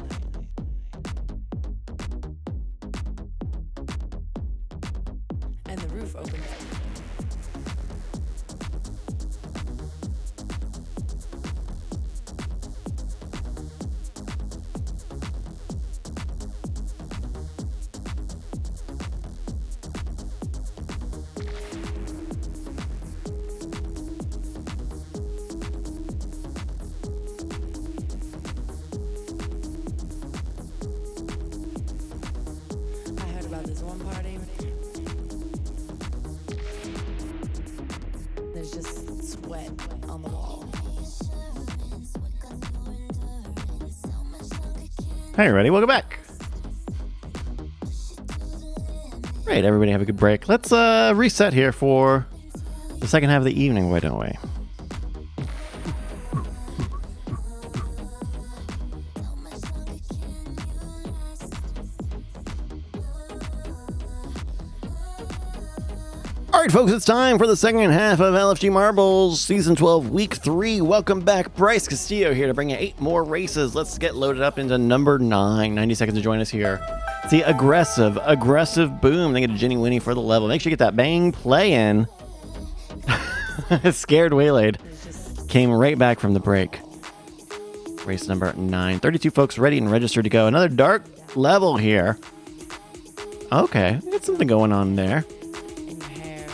And the roof opens. I heard about this one party. There's just sweat on the wall. Hey, everybody, welcome back. Great, everybody have a good break. Let's reset here for the second half of the evening, why don't we? All right, folks, it's time for the second half of LFG Marbles, Season 12, Week 3. Welcome back. Bryce Castillo here to bring you 8 more races. Let's get loaded up into number 9. 90 seconds to join us here. It's the aggressive boom. They get a Ginny Winnie for the level. Make sure you get that bang play in. Scared Waylaid. Came right back from the break. Race number 9. 32 folks ready and registered to go. Another dark level here. Okay, we got something going on there.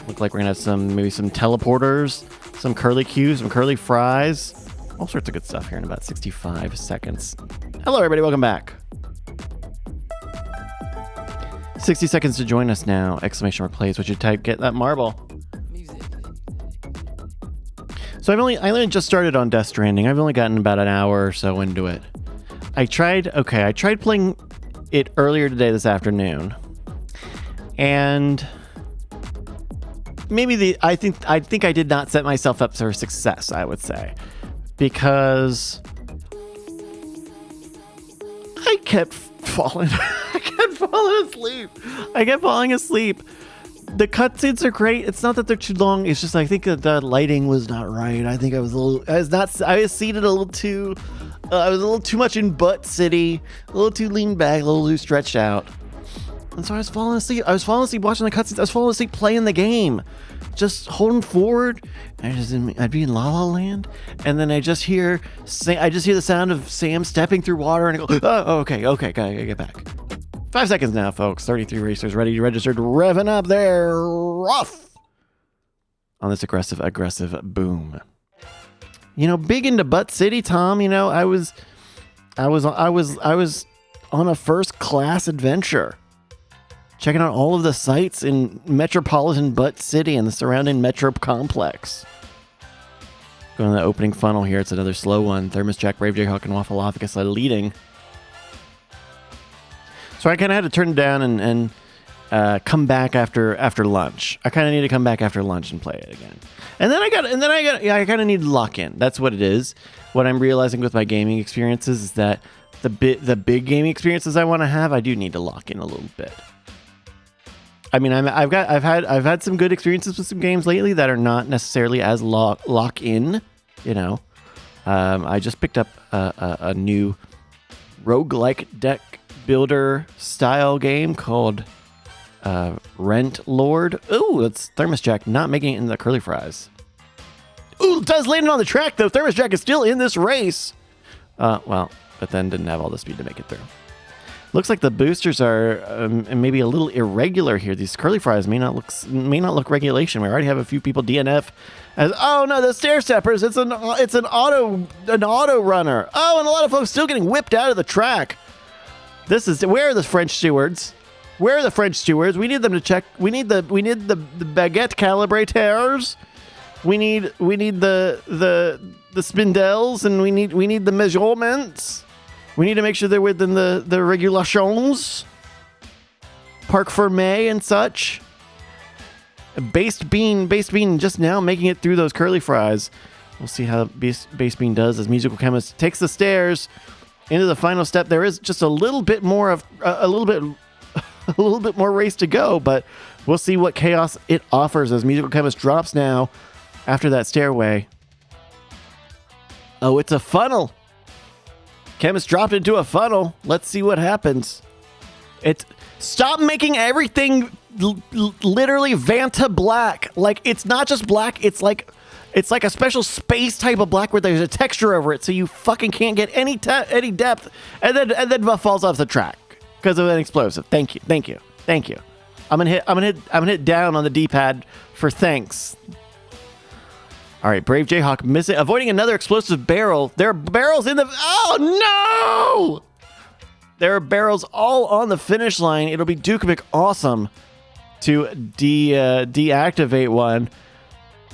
Look like we're gonna have maybe some teleporters, some curly cues, some curly fries, all sorts of good stuff here in about 65 seconds. Hello, everybody. Welcome back. 60 seconds to join us now. Exclamation mark plays. Would you type get that marble? So I only just started on Death Stranding. I've only gotten about an hour or so into it. I tried playing it earlier today, this afternoon, and maybe I think I did not set myself up for success, I would say, because I kept falling asleep. The cutscenes are great. It's not that they're too long. It's just I think that the lighting was not right. I think I was seated a little too. I was a little too much in Butt City, a little too leaned back, a little too stretched out. And so I was falling asleep. I was falling asleep watching the cutscenes. I was falling asleep playing the game, just holding forward. I'd be in La La Land, and then I just hear the sound of Sam stepping through water, and I go, oh, okay, gotta get back. 5 seconds now, folks. 33 racers ready to register, revving up there, rough on this aggressive boom. You know, big into Butt City, Tom. You know, I was on a first class adventure, checking out all of the sites in metropolitan Butt City and the surrounding metro complex. Going to the opening funnel here. It's another slow one. Thermos Jack, Brave Jayhawk, and Waffleophagus are leading. So I kind of had to turn it down and come back after lunch. I kind of need to come back after lunch and play it again. And then I kind of need to lock in. That's what it is. What I'm realizing with my gaming experiences is that the big gaming experiences I want to have, I do need to lock in a little bit. I mean, I've had some good experiences with some games lately that are not necessarily as lock in. You know, I just picked up a new roguelike deck builder style game called Rent Lord. Ooh, it's Thermos Jack not making it in the curly fries. Ooh, it does land on the track though. Thermos Jack is still in this race. Well, but then didn't have all the speed to make it through. Looks like the boosters are maybe a little irregular here. These curly fries may not look regulation. We already have a few people DNF as, oh no, the stair steppers. It's an auto runner. Oh, and a lot of folks still getting whipped out of the track. Where are the French stewards? Where are the French stewards? We need them to check. We need the baguette calibrateurs. We need the spindles, and we need the measurements. We need to make sure they're within the regulations. Parc Fermé and such. Based Bean just now making it through those curly fries. We'll see how Based Bean does as Musical Chemist takes the stairs into the final step. There is just a little bit more race to go, but we'll see what chaos it offers as Musical Chemist drops now after that stairway. Oh, it's a funnel. Chemist dropped into a funnel. Let's see what happens. Stop making everything literally Vanta black. Like, it's not just black. It's like a special space type of black where there's a texture over it, so you fucking can't get any depth, and then falls off the track because of an explosive. Thank you. I'm gonna hit down on the D-pad for thanks. All right, Brave Jayhawk avoiding another explosive barrel. There are barrels in the... Oh, no! There are barrels all on the finish line. It'll be Duke awesome to deactivate one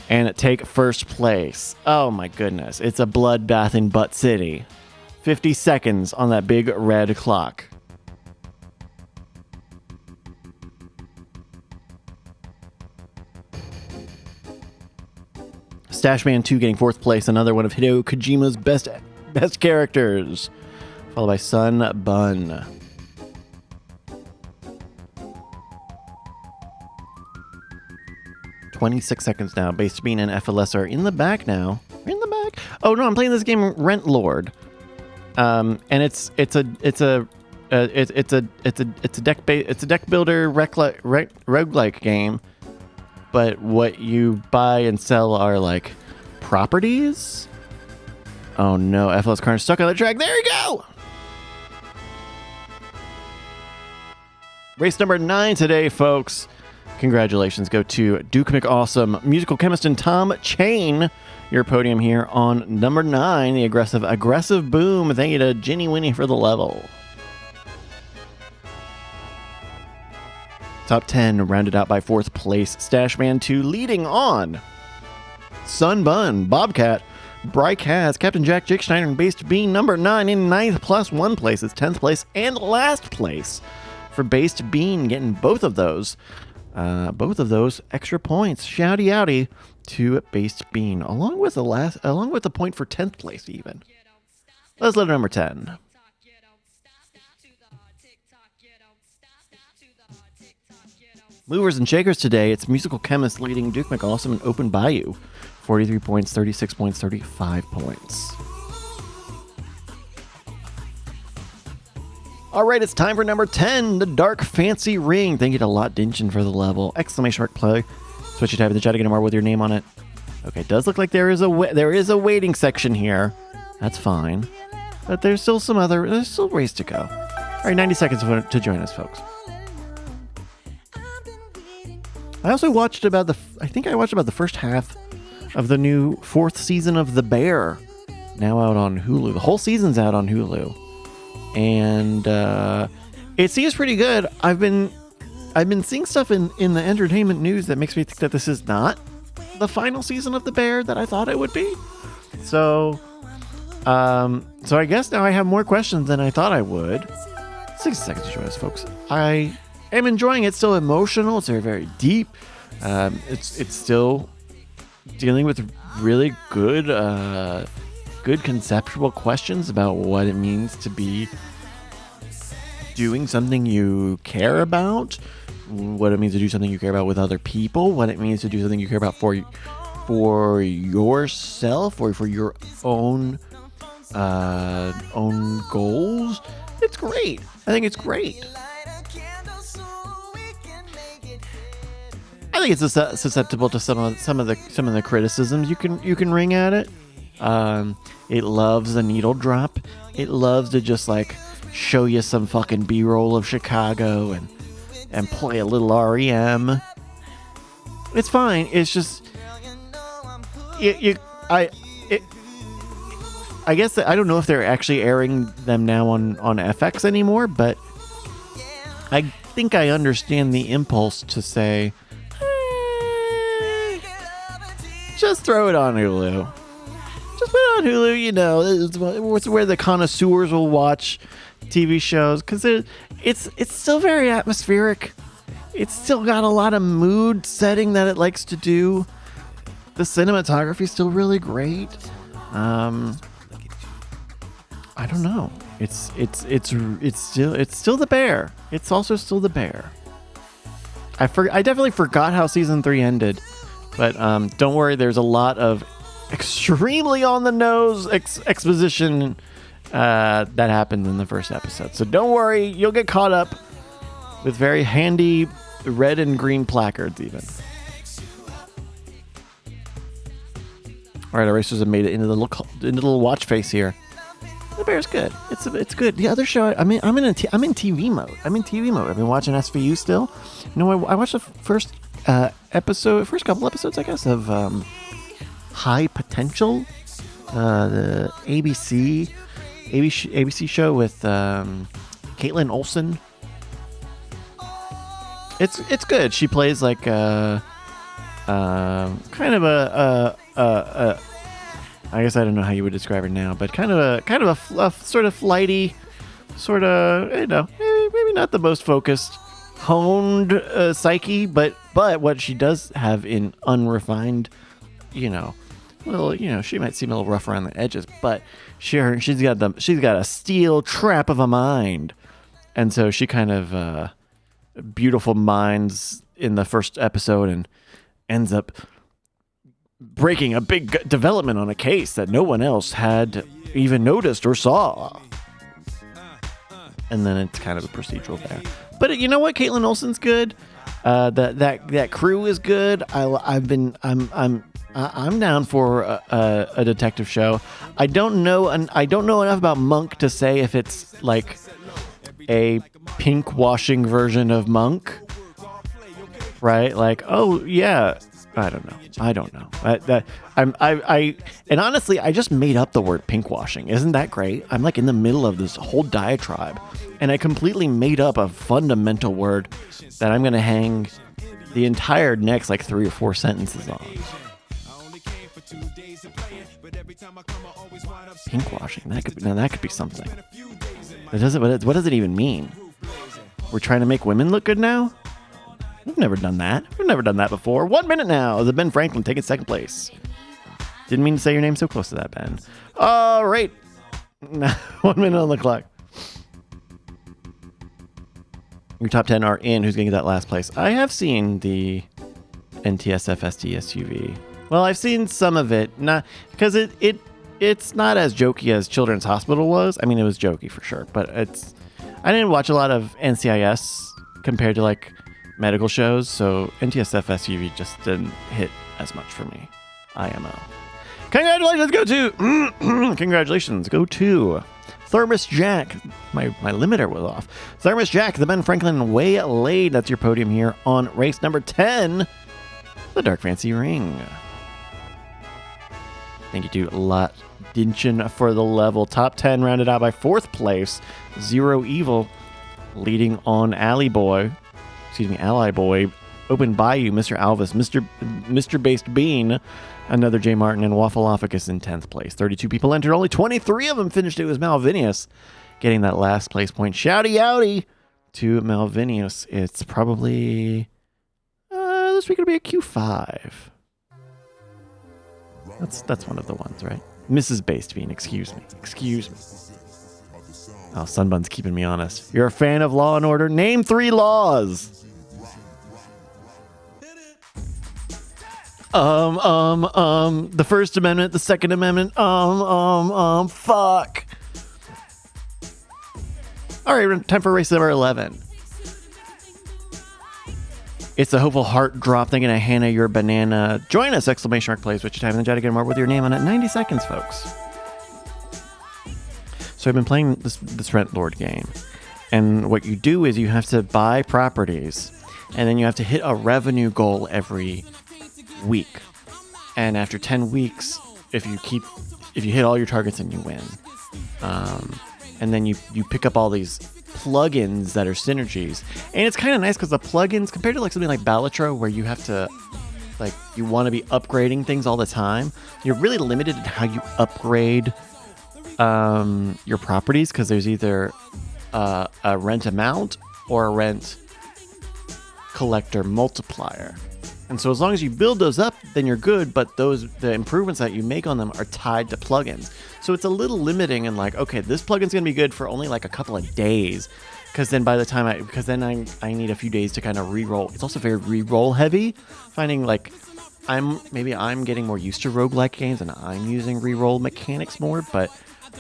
and take first place. Oh, my goodness. It's a bloodbath in Butt City. 50 seconds on that big red clock. Stashman 2 getting fourth place, another one of Hideo Kojima's best characters, followed by Sun Bun. "26 seconds now. Based Bean and FLS are in the back now. We're in the back. Oh no, I'm playing this game Rent Lord, and it's a deck builder roguelike game. But what you buy and sell are like properties. Oh no, FLS Carnage stuck on the track. There you go. Race number 9 today, folks. Congratulations go to Duke McAwesome, Musical Chemist, and Tom Chain. Your podium here on number 9, the aggressive boom. Thank you to Ginny Winnie for the level. Top 10 rounded out by fourth place, Stashman 2 leading on. Sun Bun, Bobcat, Bryce Has, Captain Jack, Jake Schneider, and Based Bean number 9 in 9th plus 1 places, 10th place, and last place for Based Bean, getting both of those extra points. Shouty outy to Based Bean, along with the point for 10th place even. Let's let number 10. Movers and shakers today, it's Musical Chemist leading Duke McAwesome and Open Bayou. 43 points, 36 points, 35 points. All right, it's time for number 10, the Dark Fancy Ring. Thank you to Lot Dinchin for the level. Exclamation mark play. Switch your tab in the chat to get a mark with your name on it. Okay, it does look like there is a waiting section here. That's fine. But there's still ways to go. All right, 90 seconds to join us, folks. I also watched about the first half of the new 4th season of The Bear, now out on Hulu. The whole season's out on Hulu, and it seems pretty good. I've been seeing stuff in the entertainment news that makes me think that this is not the final season of The Bear that I thought it would be. So I guess now I have more questions than I thought I would. 60 seconds to join us, folks. I am enjoying it. It's still emotional. It's very, very deep. It's still dealing with really good conceptual questions about what it means to be doing something you care about, what it means to do something you care about with other people, what it means to do something you care about for yourself or for your own goals. It's great. I think it's great. I think it's susceptible to some of the criticisms you can ring at it. It loves the needle drop. It loves to just like show you some fucking B-roll of Chicago and play a little REM. It's fine. It's just I guess that I don't know if they're actually airing them now on FX anymore, but I think I understand the impulse to say, just throw it on Hulu. Just put it on Hulu, you know. It's where the connoisseurs will watch TV shows, because it's still very atmospheric. It's still got a lot of mood setting that it likes to do. The cinematography is still really great. I don't know. It's still The Bear. It's also still The Bear. I definitely forgot how season 3 ended. But don't worry, there's a lot of extremely on the nose exposition that happened in the first episode. So don't worry, you'll get caught up with very handy red and green placards even. All right, our racers have made it into the little watch face here. The Bear's good. It's good. The other show, I'm in TV mode. I've been watching SVU still. You know, I watched the first couple episodes, I guess, of High Potential, the ABC show with Caitlin Olsen. It's good. She plays like kind of a I guess I don't know how you would describe her now, but kind of a sort of flighty, sort of, you know, maybe not the most focused, honed psyche, but what she does have in unrefined, you know, well, you know, she might seem a little rough around the edges, but she's got a steel trap of a mind, and so she kind of beautiful minds in the first episode and ends up breaking a big development on a case that no one else had even noticed or saw. And then it's kind of a procedural there. But you know what? Caitlin Olsen's good. That crew is good. I'm down for a detective show. I don't know enough about Monk to say if it's like a pink washing version of Monk, right? Like, oh yeah. I don't know. And honestly, I just made up the word pink washing. Isn't that great? I'm like in the middle of this whole diatribe, and I completely made up a fundamental word that I'm going to hang the entire next like 3 or 4 sentences on. Pink washing. That could be something. What does it even mean? We're trying to make women look good now? We've never done that. We've never done that before. 1 minute now. The Ben Franklin taking second place. Didn't mean to say your name so close to that, Ben. All right. 1 minute on the clock. Your top 10 are in. Who's going to get that last place? I have seen the NTSF SD SUV. Well, I've seen some of it. Not because it's not as jokey as Children's Hospital was. I mean, it was jokey for sure, but I didn't watch a lot of NCIS compared to like medical shows, so NTSF SUV just didn't hit as much for me. IMO. Congratulations go to Thermos Jack. My limiter was off. Thermos Jack, the Ben Franklin Way Laid. That's your podium here on race number 10, the Dark Fancy Ring. Thank you to Lot Dinchin for the level. Top 10 rounded out by 4th place, Zero Evil, leading on Ally Boy, Open Bayou, Mr. Alvis, Mr. Based Bean, another J. Martin, and Waffleophicus in 10th place. 32 people entered, only 23 of them finished. It was Malvinius getting that last place point. Shouty outy to Malvinius. It's probably this week it'll be a Q5. That's one of the ones, right? Mrs. Based Bean, excuse me. Oh, Sunbun's keeping me honest. You're a fan of Law and Order? Name 3 laws. The First Amendment, the Second Amendment, fuck. All right, time for race number 11. It's a hopeful heart drop. Thinking of Hannah, your banana. Join us! ! Plays what you type in the chat again more with your name on it. 90 seconds, folks. So I've been playing this Rent Lord game, and what you do is you have to buy properties, and then you have to hit a revenue goal every week. And after 10 weeks, if you hit all your targets, then you win. And then you pick up all these plugins that are synergies, and it's kind of nice because the plugins, compared to like something like Balatro, where you have to you want to be upgrading things all the time, you're really limited in how you upgrade your properties, because there's either a rent amount or a rent collector multiplier. And so as long as you build those up, then you're good, but the improvements that you make on them are tied to plugins. So it's a little limiting and like, okay, this plugin's going to be good for only like a couple of days, because then by the time I need a few days to kind of re-roll. It's also very re-roll heavy, finding like I'm getting more used to roguelike games and I'm using re-roll mechanics more, but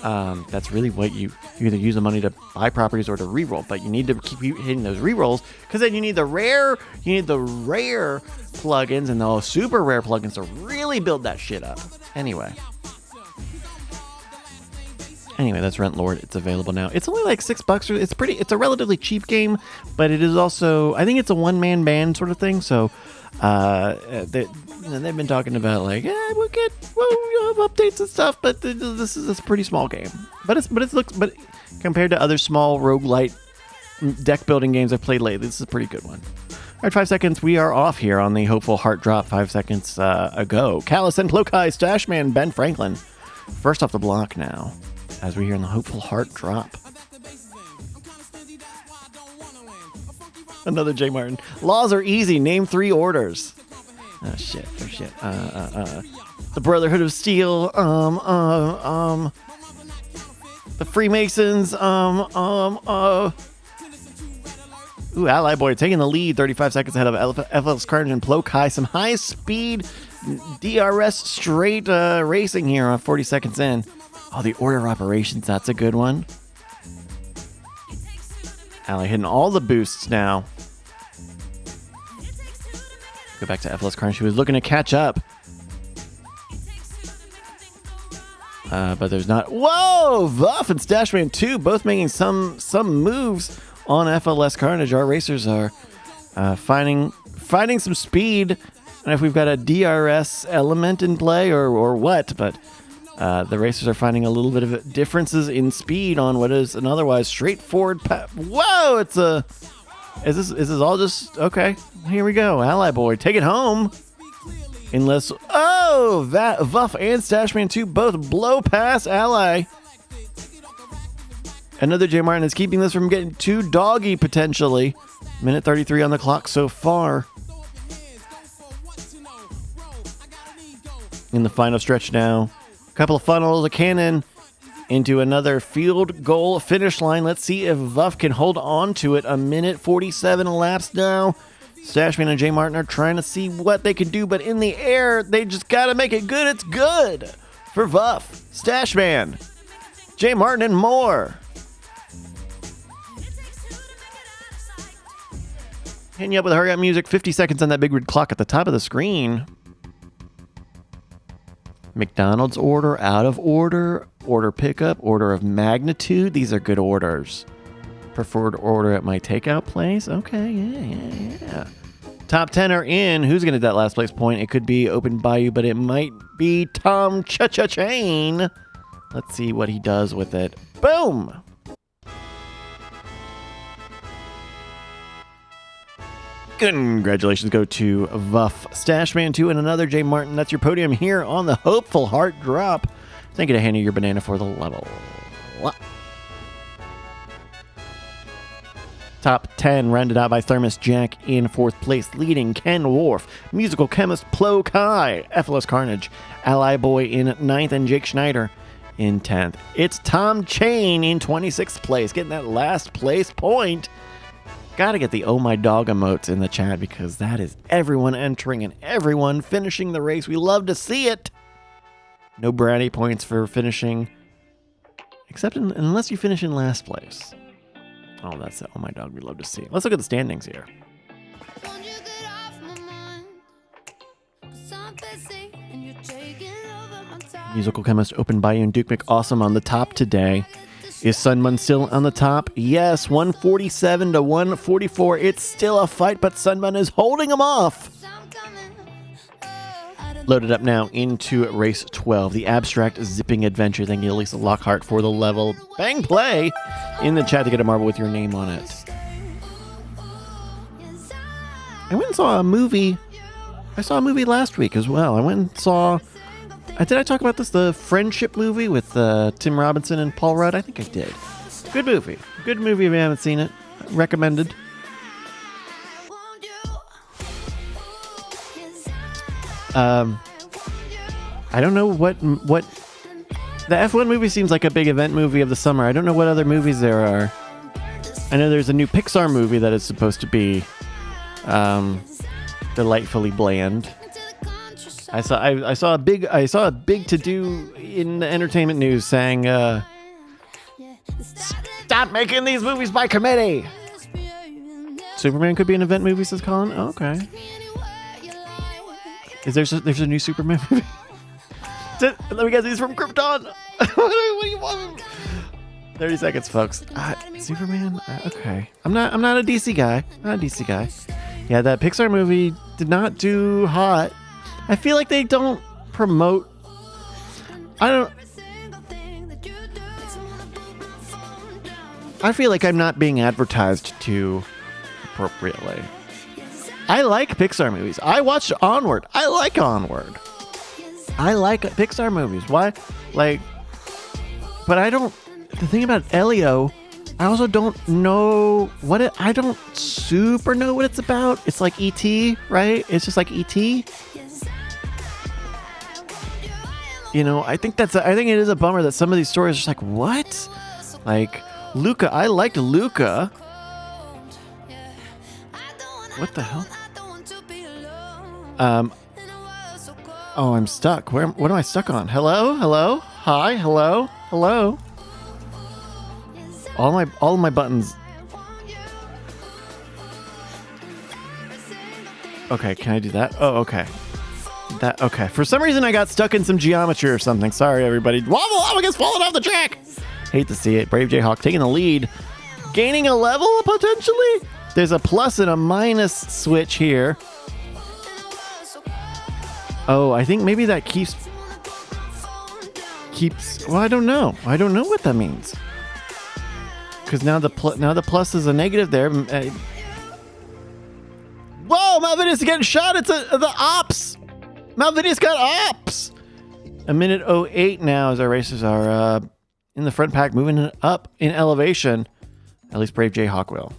That's really what you either use the money to buy properties or to reroll. But you need to keep hitting those rerolls because then you need the rare plugins and the super rare plugins to really build that shit up. Anyway, that's Rent Lord. It's available now. It's only like $6. It's a relatively cheap game, but it is also, I think it's a one-man band sort of thing. So they've been talking about like, we'll have updates and stuff, but this is a pretty small game. But compared to other small roguelite deck building games I've played lately, this is a pretty good one. All right, 5 seconds. We are off here on the hopeful heart drop 5 seconds ago. Callus and Plokai, Stashman, Ben Franklin. First off the block now, as we hear in the hopeful heart drop. Another J. Martin. Laws are easy. Name 3 orders. Oh, shit. The Brotherhood of Steel. The Freemasons. Ooh, Ally Boy taking the lead. 35 seconds ahead of FLX Carnage and Plokai. Some high-speed DRS straight racing here on 40 seconds in. Oh, the Order of Operations. That's a good one. Ally hitting all the boosts now. Go back to FLS Carnage, who was looking to catch up. But there's not. Whoa! Vuff and Stashman 2 both making some moves on FLS Carnage. Our racers are finding some speed. I don't know if we've got a DRS element in play or what, but the racers are finding a little bit of differences in speed on what is an otherwise straightforward path. Whoa! Is this all just okay? Here we go. Ally Boy, take it home. Unless Vuff and Stashman 2 both blow past Ally. Another J. Martin is keeping this from getting too doggy potentially. Minute 33 on the clock so far. In the final stretch now. A couple of funnels, a cannon into another field goal finish line. Let's see if Vuff can hold on to it. A minute 47 elapsed now. Stashman and J. Martin are trying to see what they can do, but in the air, they just got to make it good. It's good for Vuff, Stashman, J. Martin, and more. Hitting you up with hurry up music. 50 seconds on that big red clock at the top of the screen. McDonald's order, out of order, order pickup, order of magnitude. These are good orders. Preferred order at my takeout place. Okay, yeah. Top 10 are in. Who's going to get that last place point? It could be Open Bayou, but it might be Tom Cha-Cha-Chain. Let's see what he does with it. Boom! Congratulations go to Vuff, Stashman 2, and another J. Martin. That's your podium here on the Hopeful Heart Drop. Thank you to Hannah your banana for the level. Top 10 rounded out by Thermos Jack in 4th place, leading Ken Worf, Musical Chemist Plo Kai, FLS Carnage, Ally Boy in 9th, and Jake Schneider in 10th. It's Tom Chain in 26th place, getting that last place point. Gotta get the Oh My Dog emotes in the chat because that is everyone entering and everyone finishing the race. We love to see it. No brownie points for finishing, unless you finish in last place. Oh, that's it. Oh My Dog we love to see. Let's look at the standings here. Musical Chemist, Open Bayou, and Duke McAwesome on the top today. Is Sunmun still on the top? Yes, 147 to 144. It's still a fight, but Sunmun is holding him off. Loaded up now into race 12, the abstract zipping adventure. Thank you, Lisa Lockhart, for the level. Bang play in the chat to get a marble with your name on it. I went and saw a movie. I saw a movie last week as well. I went and saw... Did I talk about this? The Friendship movie with Tim Robinson and Paul Rudd? I think I did. Good movie. Good movie if you haven't seen it. Recommended. I don't know what the F1 movie seems like a big event movie of the summer. I don't know what other movies there are. I know there's a new Pixar movie that is supposed to be delightfully bland. I saw a big to do in the entertainment news saying stop making these movies by committee. Superman could be an event movie, says Colin. Oh, okay. There's a new Superman movie? Let me guess, he's from Krypton. What do you want? 30 seconds, folks. Superman? Okay. I'm not a DC guy. Yeah, that Pixar movie did not do hot. I feel like they don't promote. I feel like I'm not being advertised to appropriately. I like Pixar movies. I watched Onward. I like Onward. I like Pixar movies. Why? But I don't. The thing about Elio, I also don't know what it. I don't super know what it's about. It's like E.T., right? It's just like E.T. I think it is a bummer that some of these stories are just like, what? Like Luca. I liked Luca. What the hell? Oh, I'm stuck. What am I stuck on? Hello? Hi, hello? All of my buttons. Okay, can I do that? Oh, okay. Okay. For some reason I got stuck in some geometry or something. Sorry, everybody. Waffle Omeg's falling off the track. Hate to see it. Brave Jayhawk taking the lead. Gaining a level, potentially? There's a plus and a minus switch here. Oh, I think maybe that keeps. Well, I don't know. I don't know what that means. Because now the plus is a negative there. Whoa, Malvidius is getting shot. It's the ops. Malvidius got ops. A minute 08 now as our racers are in the front pack, moving up in elevation. At least Brave Jayhawk will.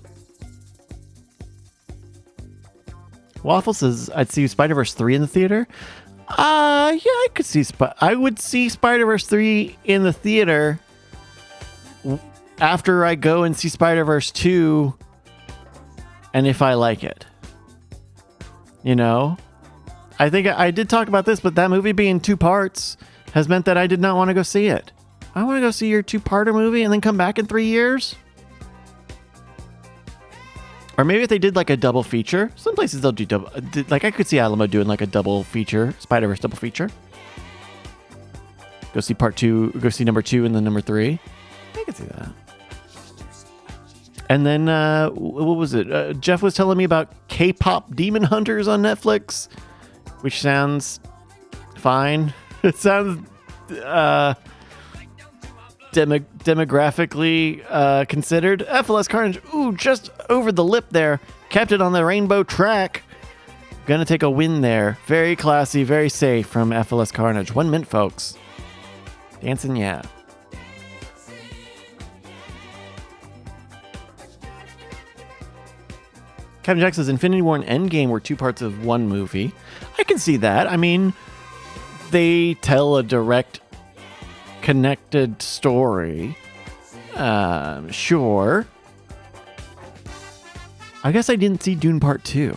Waffle says, I'd see Spider-Verse 3 in the theater. Yeah, I could see I would see Spider-Verse 3 in the theater after I go and see Spider-Verse 2, and if I like it. I think I did talk about this, but that movie being 2 parts has meant that I did not want to go see it. I want to go see your 2-parter movie and then come back in 3 years. Or maybe if they did like a double feature. Some places they'll do double. Like I could see Alamo doing like a double feature, Spider-Verse double feature. Go see part 2, go see number 2 and then number 3. I could see that. And then, what was it? Jeff was telling me about K-pop Demon Hunters on Netflix, which sounds fine. It sounds demographically considered. FLS Carnage, ooh, just over the lip there. Kept it on the rainbow track. Gonna take a win there. Very classy, very safe from FLS Carnage. 1 minute, folks. Dancing, yeah. Captain Jack says Infinity War and Endgame were 2 parts of 1 movie. I can see that. I mean, they tell a direct, connected story. Sure. I guess I didn't see Dune Part 2.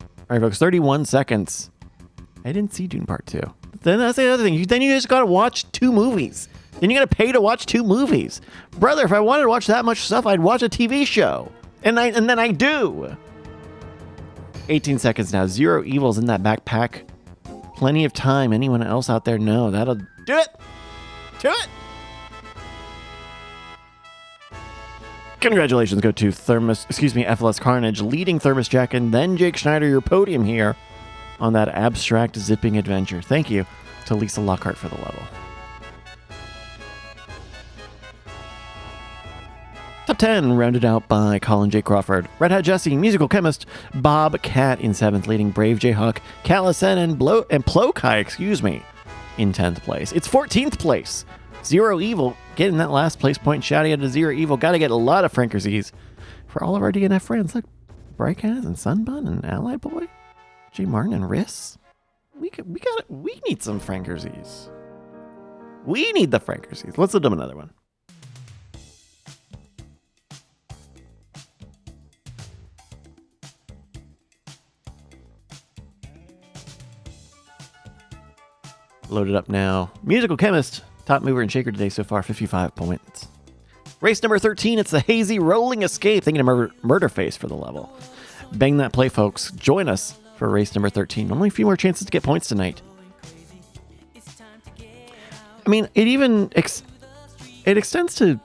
All right, folks, 31 seconds. I didn't see Dune Part 2. Then that's the other thing. Then you just got to watch 2 movies. Then you got to pay to watch 2 movies. Brother, if I wanted to watch that much stuff, I'd watch a TV show. And then I do. 18 seconds now. 0 evils in that backpack. Plenty of time. Anyone else out there? No, that'll do it. Do it. Congratulations go to FLS Carnage, leading Thermos Jack, and then Jake Schneider, your podium here on that abstract zipping adventure. Thank you to Lisa Lockhart for the level. Top 10 rounded out by Colin J. Crawford, Red Hat Jesse, Musical Chemist, Bob Cat in 7th, leading Brave Jayhawk, Callison, and Plokai, in 10th place. It's 14th place. 0 Evil getting that last place point. Shouting out to 0 Evil. Got to get a lot of Frankersies for all of our DNF friends. Look, Brykaz and Sunbun and Ally Boy, J. Martin and Riss. We need some Frankersies. We need the Frankersies. Let's do another one. Loaded up now. Musical Chemist, top mover and shaker today so far, 55 points. Race number 13, it's the Hazy Rolling Escape. Thinking of Murder Face for the level. Bang that play, folks. Join us for race number 13. Only a few more chances to get points tonight. I mean, it even it extends to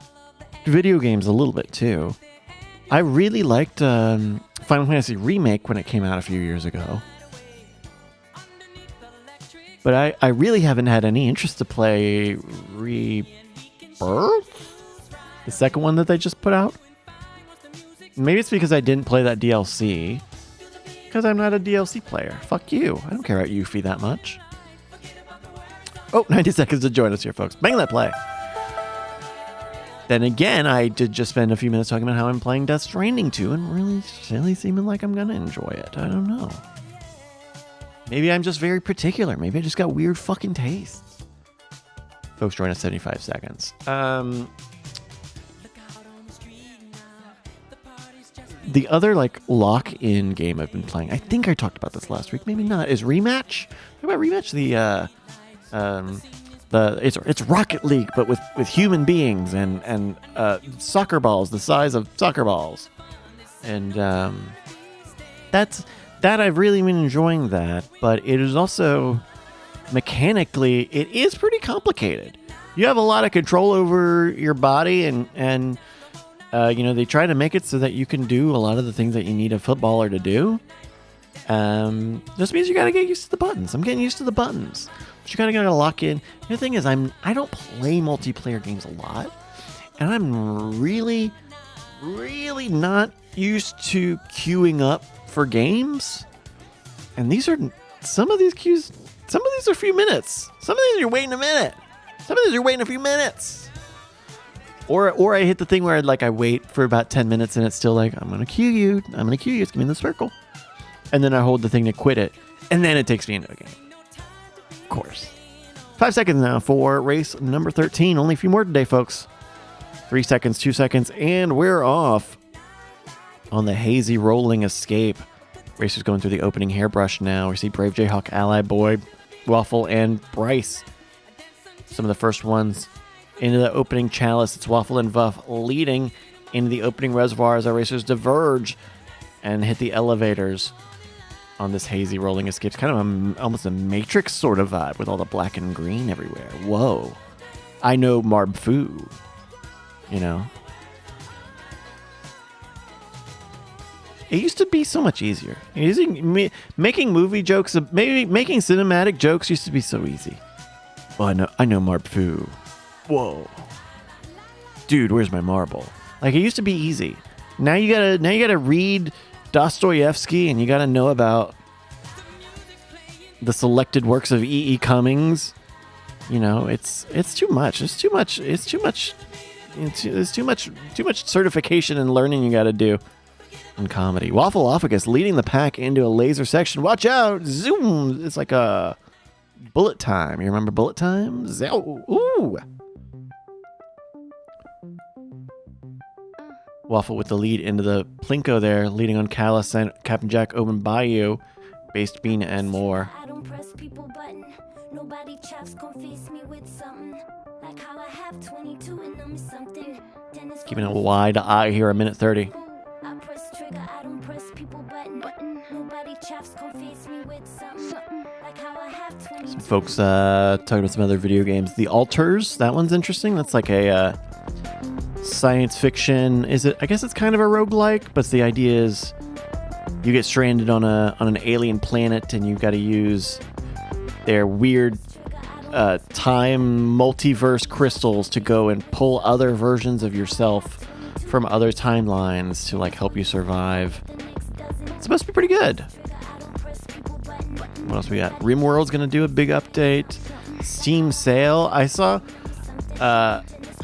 video games a little bit, too. I really liked Final Fantasy Remake when it came out a few years ago. But I really haven't had any interest to play Rebirth? The second one that they just put out? Maybe it's because I didn't play that DLC. Because I'm not a DLC player. Fuck you. I don't care about Yuffie that much. Oh, 90 seconds to join us here, folks. Bang that play. Then again, I did just spend a few minutes talking about how I'm playing Death Stranding 2 and really seeming like I'm going to enjoy it. I don't know. Maybe I'm just very particular. Maybe I just got weird fucking tastes. Folks, join us 75 seconds. The other lock-in game I've been playing, I think I talked about this last week, maybe not, is Rematch. What about Rematch? It's Rocket League, but with human beings and soccer balls the size of soccer balls, and that I've really been enjoying that. But it is also mechanically it is pretty complicated. You have a lot of control over your body, and they try to make it so that you can do a lot of the things that you need a footballer to do. Just means you got to get used to the buttons. I'm getting used to the buttons. But you kind of got to lock in. The thing is, I don't play multiplayer games a lot, and I'm really not used to queuing up for games. And some of these queues. Some of these are a few minutes. Some of these you're waiting a minute. Some of these you're waiting a few minutes. Or I hit the thing where I wait for about 10 minutes and it's still I'm gonna queue you. It's gonna be in the circle. And then I hold the thing to quit it, and then it takes me into a game. Of course. 5 seconds now for race number 13. Only a few more today, folks. 3 seconds, 2 seconds, and we're off on the Hazy Rolling Escape. Racers going through the opening hairbrush now. We see Brave Jayhawk, Ally Boy, Waffle, and Bryce. Some of the first ones into the opening chalice. It's Waffle and Vuff leading into the opening reservoir as our racers diverge and hit the elevators on this Hazy Rolling Escape. It's kind of almost a Matrix sort of vibe with all the black and green everywhere. Whoa. I know Marb Fu. It used to be so much easier. Making movie jokes, maybe making cinematic jokes used to be so easy. Well, I know Marb Fu. Whoa. Dude, where's my marble? It used to be easy. Now you gotta read Dostoevsky, and you got to know about the selected works of E.E. Cummings. It's too much. It's too much certification and learning you got to do in comedy. Waffleophagus leading the pack into a laser section. Watch out! Zoom! It's like a bullet time. You remember bullet time? Ooh! Waffle with the lead into the Plinko there, leading on Callus and Captain Jack, Open Bayou, Based Bean, and more. I don't press people button. Nobody chaps confess me with something. Like how I have 22 and I'm something. Keeping a wide eye here, a minute 30. I press trigger, I don't press people button. Nobody chaps confess me with something. Like how I have 22. Some folks talking about some other video games. The Alters, that one's interesting. That's like a science fiction. I guess it's kind of a roguelike, but the idea is you get stranded on an alien planet and you've got to use their weird time multiverse crystals to go and pull other versions of yourself from other timelines to help you survive. It's supposed to be pretty good. What else we got? RimWorld's gonna do a big update. Steam sale. I saw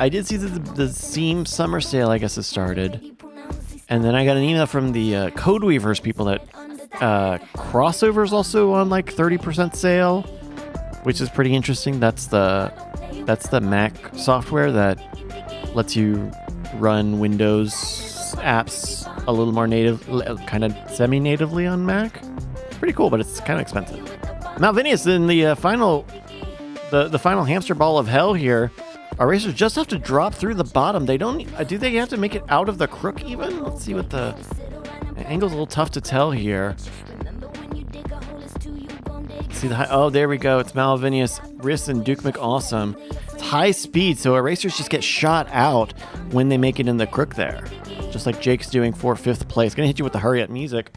I did see that the Steam summer sale, I guess, has started. And then I got an email from the Codeweavers people that Crossover is also on 30% sale, which is pretty interesting. That's the Mac software that lets you run Windows apps a little more kind of semi-natively on Mac. It's pretty cool, but it's kind of expensive. Malvinius in the final the final hamster ball of hell here. Our racers just have to drop through the bottom. They don't. Do they have to make it out of the crook even? Let's see what the angle's a little tough to tell here. See the high, oh, there we go. It's Malvinius, Riss, and Duke McAwesome. It's high speed, so our racers just get shot out when they make it in the crook there. Just like Jake's doing for 5th place. Gonna hit you with the hurry up music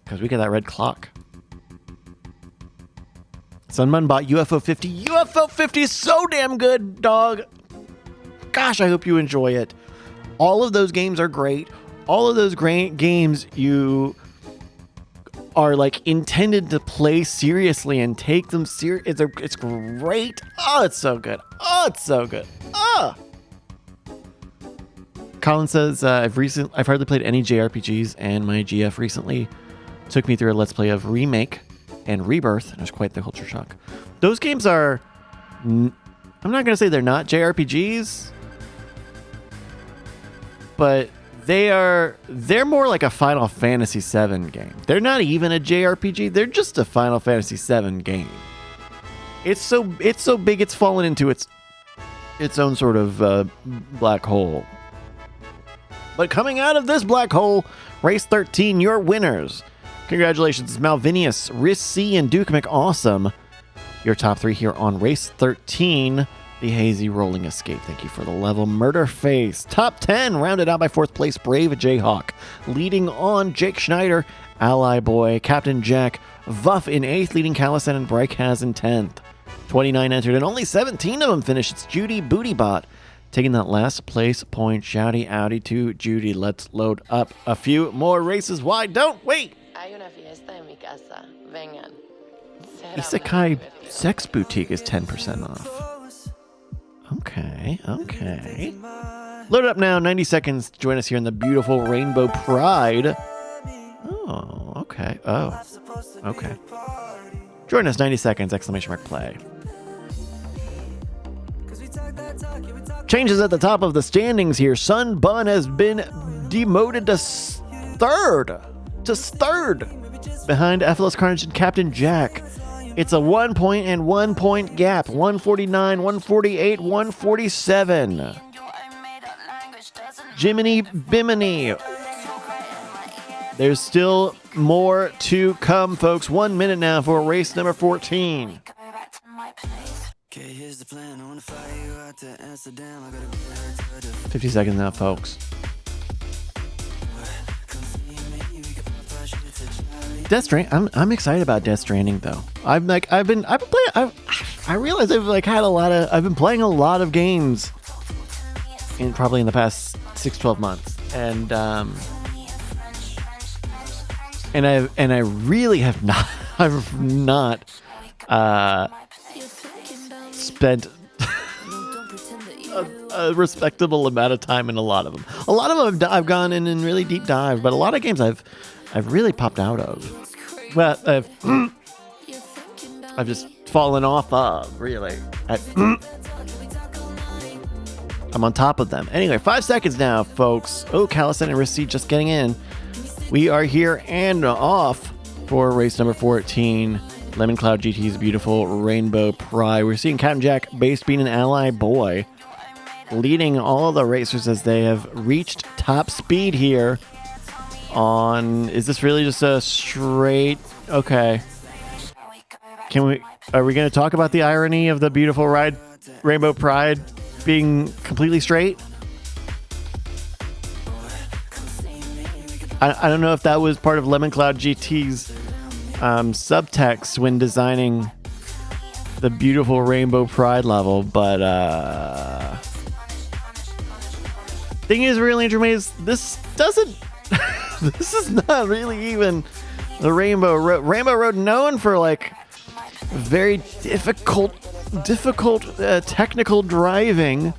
because we got that red clock. Sunbun bought UFO 50. UFO 50 is so damn good, dog. Gosh, I hope you enjoy it. All of those games are great. All of those great games you are like intended to play seriously and take them serious. It's great. Oh, it's so good. Oh, it's so good. Oh. Colin says, I've hardly played any JRPGs, and my GF recently took me through a Let's Play of Remake and Rebirth, and it was quite the culture shock. Those games are, I'm not going to say they're not JRPGs, but they're more like a Final Fantasy VII game. They're not even a JRPG, they're just a Final Fantasy VII game. It's so big it's fallen into its own sort of black hole. But coming out of this black hole, Race 13, your winners. Congratulations, Malvinius, Riss C, and Duke McAwesome. Your top 3 here on Race 13, the Hazy Rolling Escape. Thank you for the level. Murder Face. Top 10, rounded out by 4th place, Brave Jayhawk. Leading on, Jake Schneider, Ally Boy, Captain Jack, Vuff in 8th, leading Callison and Bryce in 10th. 29 entered, and only 17 of them finished. It's Judy Bootybot taking that last place point. Shouty outy to Judy. Let's load up a few more races. Why don't wait? Hay una fiesta en mi casa. Vengan. Isekai Sex Boutique is 10% off. Okay. Load it up now. 90 seconds. Join us here in the beautiful Rainbow Pride. Oh, okay. Join us. 90 seconds. Exclamation mark play. Changes at the top of the standings here. Sun Bun has been demoted to third. Behind Ephelos Carnage and Captain Jack. It's a 1 point and 1 point gap. 149, 148, 147. Jiminy Bimini. There's still more to come, folks. 1 minute now for race number 14. 50 seconds now, folks. Death Stranding. I'm excited about Death Stranding though. I've been playing. I realize I've been playing a lot of games in the past 6-12 months, and I really have not. I've not spent a respectable amount of time in a lot of them. A lot of them I've gone in and really deep dive, but a lot of games I've really popped out of. Well, I've just fallen off of, really. I'm on top of them. Anyway, 5 seconds now, folks. Oh, Callison and Rissi just getting in. We are here and off for race number 14. Lemon Cloud GT's beautiful Rainbow Pride. We're seeing Captain Jack, Base Bean, and Ally Boy leading all the racers as they have reached top speed here. Is this really just a straight? Okay. Are we going to talk about the irony of the beautiful Rainbow Pride being completely straight? I don't know if that was part of Lemon Cloud GT's subtext when designing the beautiful Rainbow Pride level, but thing is, really interesting, this doesn't. This is not really even the Rainbow Road. Rainbow Road, known for like very difficult technical driving,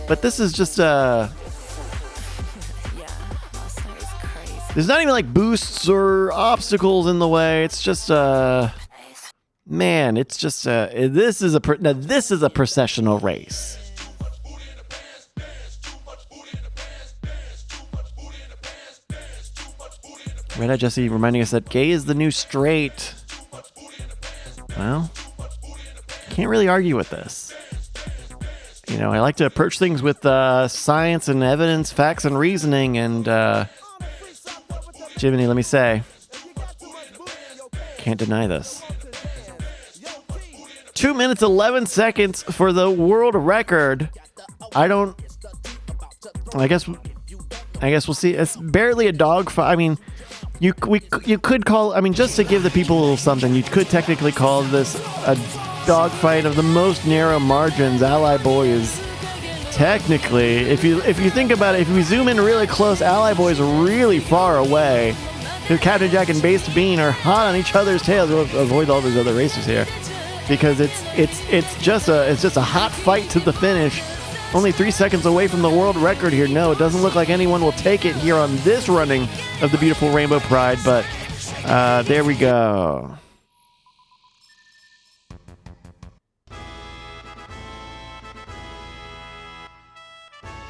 but this is just there's not even like boosts or obstacles in the way. It's just man, it's just this is a processional race. Red Eye Jesse reminding us that gay is the new straight. Well, Can't really argue with this. You know, I like to approach things with science and evidence, facts and reasoning, and Jiminy, let me say, can't deny this. 2 minutes, 11 seconds for the world record. I guess we'll see. It's barely a dogfight. I mean, you could call, I mean, just to give the people a little something, you could technically call this a dogfight of the most narrow margins. Ally Boy is technically, if you think about it, if we zoom in really close, Ally Boy is really far away. Captain Jack and Based Bean are hot on each other's tails. We'll avoid all these other racers here because it's just a hot fight to the finish. Only 3 seconds away from the world record here. No, it doesn't look like anyone will take it here on this running of the beautiful Rainbow Pride, but there we go.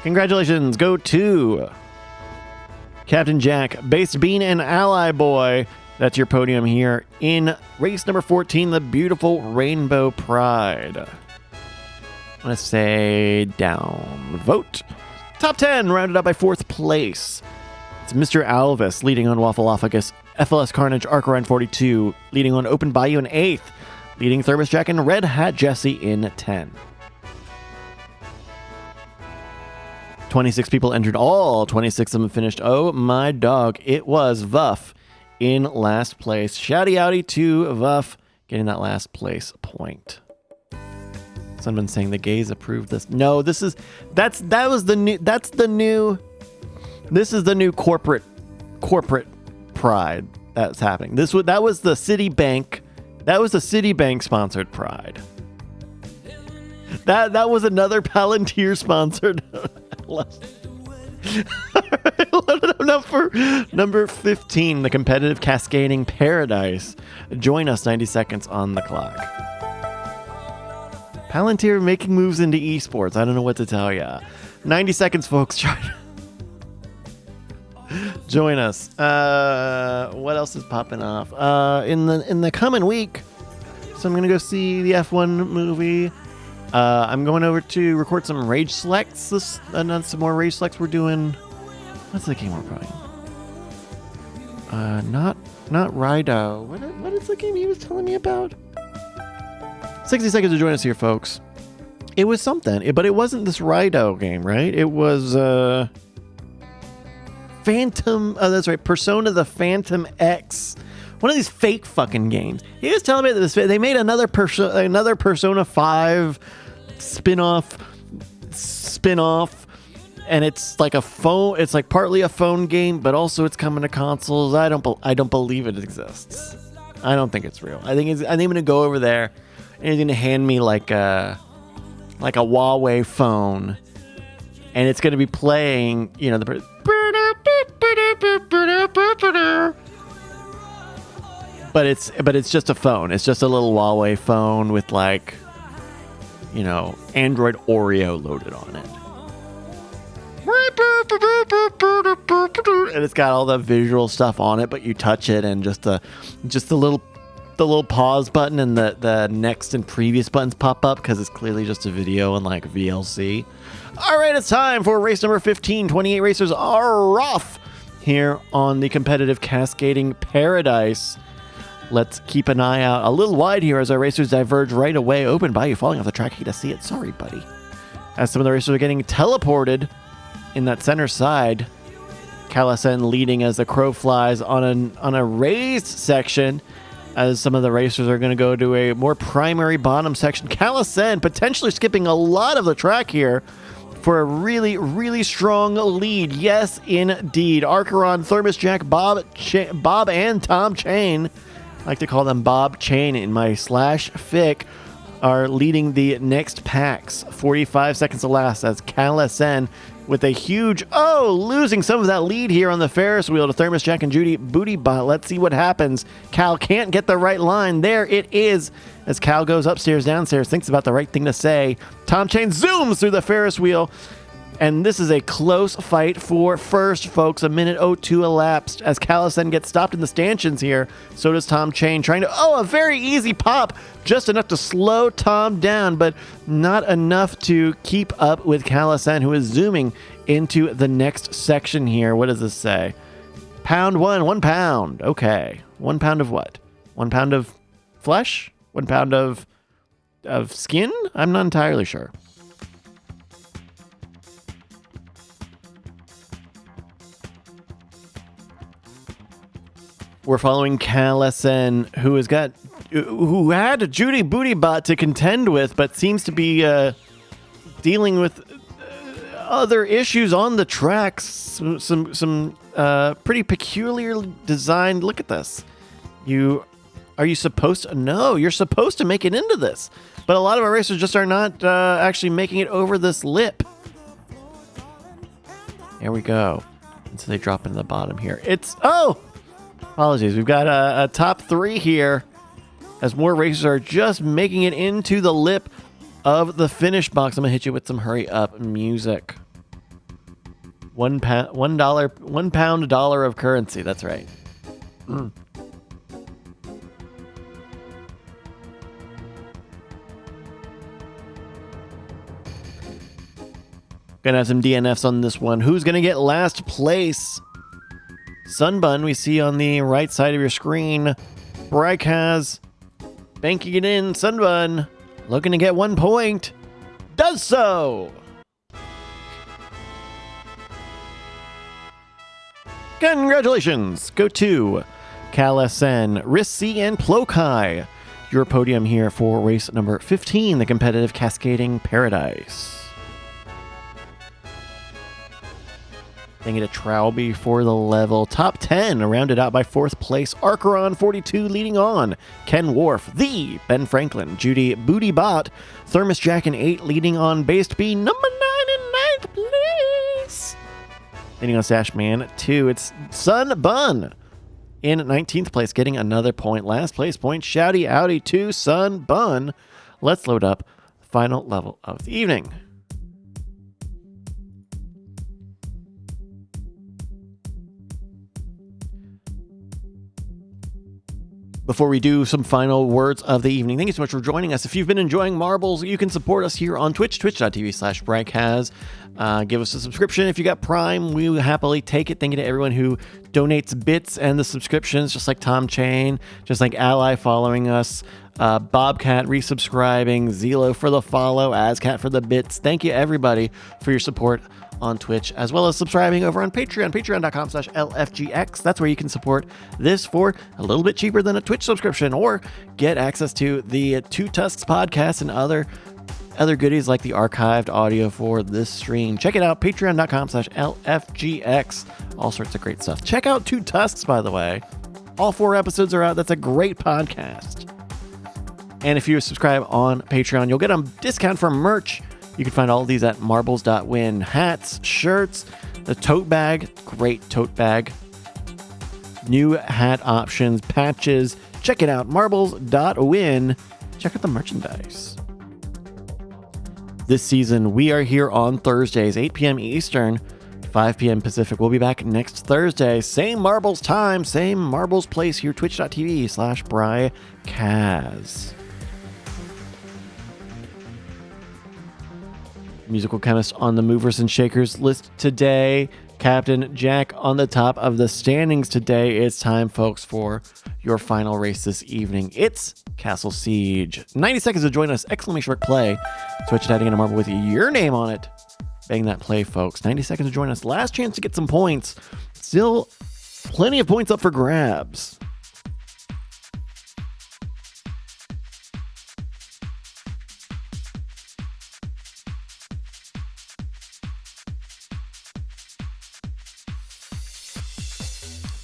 Congratulations go to Captain Jack, Based Bean, and Ally Boy. That's your podium here in race number 14, the beautiful Rainbow Pride. I'm going to say down vote. Top 10 rounded up by 4th place. It's Mr. Alvis leading on Waffleophagus, FLS Carnage, Arcarine 42 leading on Open Bayou in 8th, leading Thermos Jack and Red Hat Jesse in 10. 26 people entered. All 26 of them finished. Oh my dog. It was Vuff in last place. Shouty outy to Vuff getting that last place point. Someone saying the gays approved this. No, this is the new corporate pride that's happening. That was the Citibank. That was the Citibank sponsored pride. That was another Palantir sponsored. Number 15, the competitive cascading paradise. Join us 90 seconds on the clock. Palantir making moves into esports. I don't know what to tell ya. 90 seconds, folks. Join us. What else is popping off? In the coming week, so I'm gonna go see the F1 movie. I'm going over to record some Rage Selects. Some more Rage Selects we're doing. What's the game we're playing? Not Rido. What is the game he was telling me about? 60 seconds to join us here, folks. It was something, but it wasn't this Rido game, right? It was Phantom. Oh, that's right. Persona the Phantom X. One of these fake fucking games. He was telling me that they made another Persona 5 spin-off, and it's like a phone. It's like partly a phone game, but also it's coming to consoles. I don't believe it exists. I don't think it's real. I think I'm gonna go over there, and he's gonna hand me like a Huawei phone, and it's gonna be playing, you know, But it's just a phone. It's just a little Huawei phone with, like, you know, Android Oreo loaded on it. And it's got all the visual stuff on it, but you touch it and just the little pause button and the next and previous buttons pop up because it's clearly just a video and like VLC. All right, it's time for race number 15. 28 racers are off here on the competitive cascading paradise. Let's keep an eye out a little wide here as our racers diverge right away. Open Bayou falling off the track. Hate to see it. Sorry, buddy. As some of the racers are getting teleported in that center side. Callison leading as the crow flies on a raised section as some of the racers are going to go to a more primary bottom section. Callison potentially skipping a lot of the track here for a really, really strong lead. Yes, indeed. Archeron, Thermos Jack, Bob and Tom Chain, I like to call them Bob Chain in my /fic, are leading the next packs. 45 seconds to last as Callison with a huge, losing some of that lead here on the Ferris wheel to Thermos Jack and Judy Booty Bot. Let's see what happens. Cal can't get the right line. There it is. As Cal goes upstairs, downstairs, thinks about the right thing to say. Tom Chain zooms through the Ferris wheel. And this is a close fight for first, folks. A minute 02 elapsed as Callison gets stopped in the stanchions here. So does Tom Chain, trying to, a very easy pop. Just enough to slow Tom down, but not enough to keep up with Callison, who is zooming into the next section here. What does this say? Pound 1 pound. Okay. 1 pound of what? 1 pound of flesh? 1 pound of skin? I'm not entirely sure. We're following Callison, who had Judy Bootybot to contend with, but seems to be dealing with other issues on the tracks. Some pretty peculiarly designed. Look at this. Are you supposed to? No, you're supposed to make it into this, but a lot of our racers just are not actually making it over this lip. There we go. And so they drop into the bottom here. Apologies. We've got a top 3 here as more racers are just making it into the lip of the finish box. I'm going to hit you with some hurry up music. $1 $1 of currency. That's right. Gonna have some DNFs on this one. Who's gonna get last place? Sunbun, we see on the right side of your screen. Bryce has banking it in. Sunbun looking to get 1 point. Does so. Congratulations. Go to Callison, Rissi, and Plokai. Your podium here for race number 15, the competitive cascading paradise. They get a Trowby for the level. Top 10, rounded out by 4th place. Archeron 42 leading on. Ken Wharf, the Ben Franklin. Judy Bootybot. Thermos Jack in 8 leading on. Based B, number 9 in 9th place. Leading on Sashman 2, it's Sun Bun in 19th place, getting another point. Last place point, Shouty Outy to Sun Bun. Let's load up the final level of the evening. Before we do some final words of the evening, thank you so much for joining us. If you've been enjoying Marbles, you can support us here on Twitch, twitch.tv/BryceHas. Give us a subscription. If you got Prime, we will happily take it. Thank you to everyone who donates bits and the subscriptions, just like Tom Chain, just like Ally following us, Bobcat resubscribing, Zelo for the follow, AsCat for the bits. Thank you, everybody, for your support on Twitch, as well as subscribing over on Patreon, patreon.com/LFGX. That's where you can support this for a little bit cheaper than a Twitch subscription, or get access to the Two Tusks podcast and other goodies like the archived audio for this stream. Check it out, patreon.com/LFGX. All sorts of great stuff. Check out Two Tusks, by the way. All 4 episodes are out. That's a great podcast. And if you subscribe on Patreon, you'll get a discount for merch. You can find all of these at marbles.win. Hats, shirts, the tote bag, great tote bag. New hat options, patches. Check it out, marbles.win. Check out the merchandise. This season, we are here on Thursdays, 8 p.m. Eastern, 5 p.m. Pacific. We'll be back next Thursday. Same Marbles time, same Marbles place here, twitch.tv/BryceHas. Musical chemist on the movers and shakers list today. Captain Jack on the top of the standings today. It's time, folks, for your final race this evening. It's Castle Siege. 90 seconds to join us. ! Play. Switch it out again to Marble with your name on it. Bang that play, folks. 90 seconds to join us. Last chance to get some points. Still plenty of points up for grabs.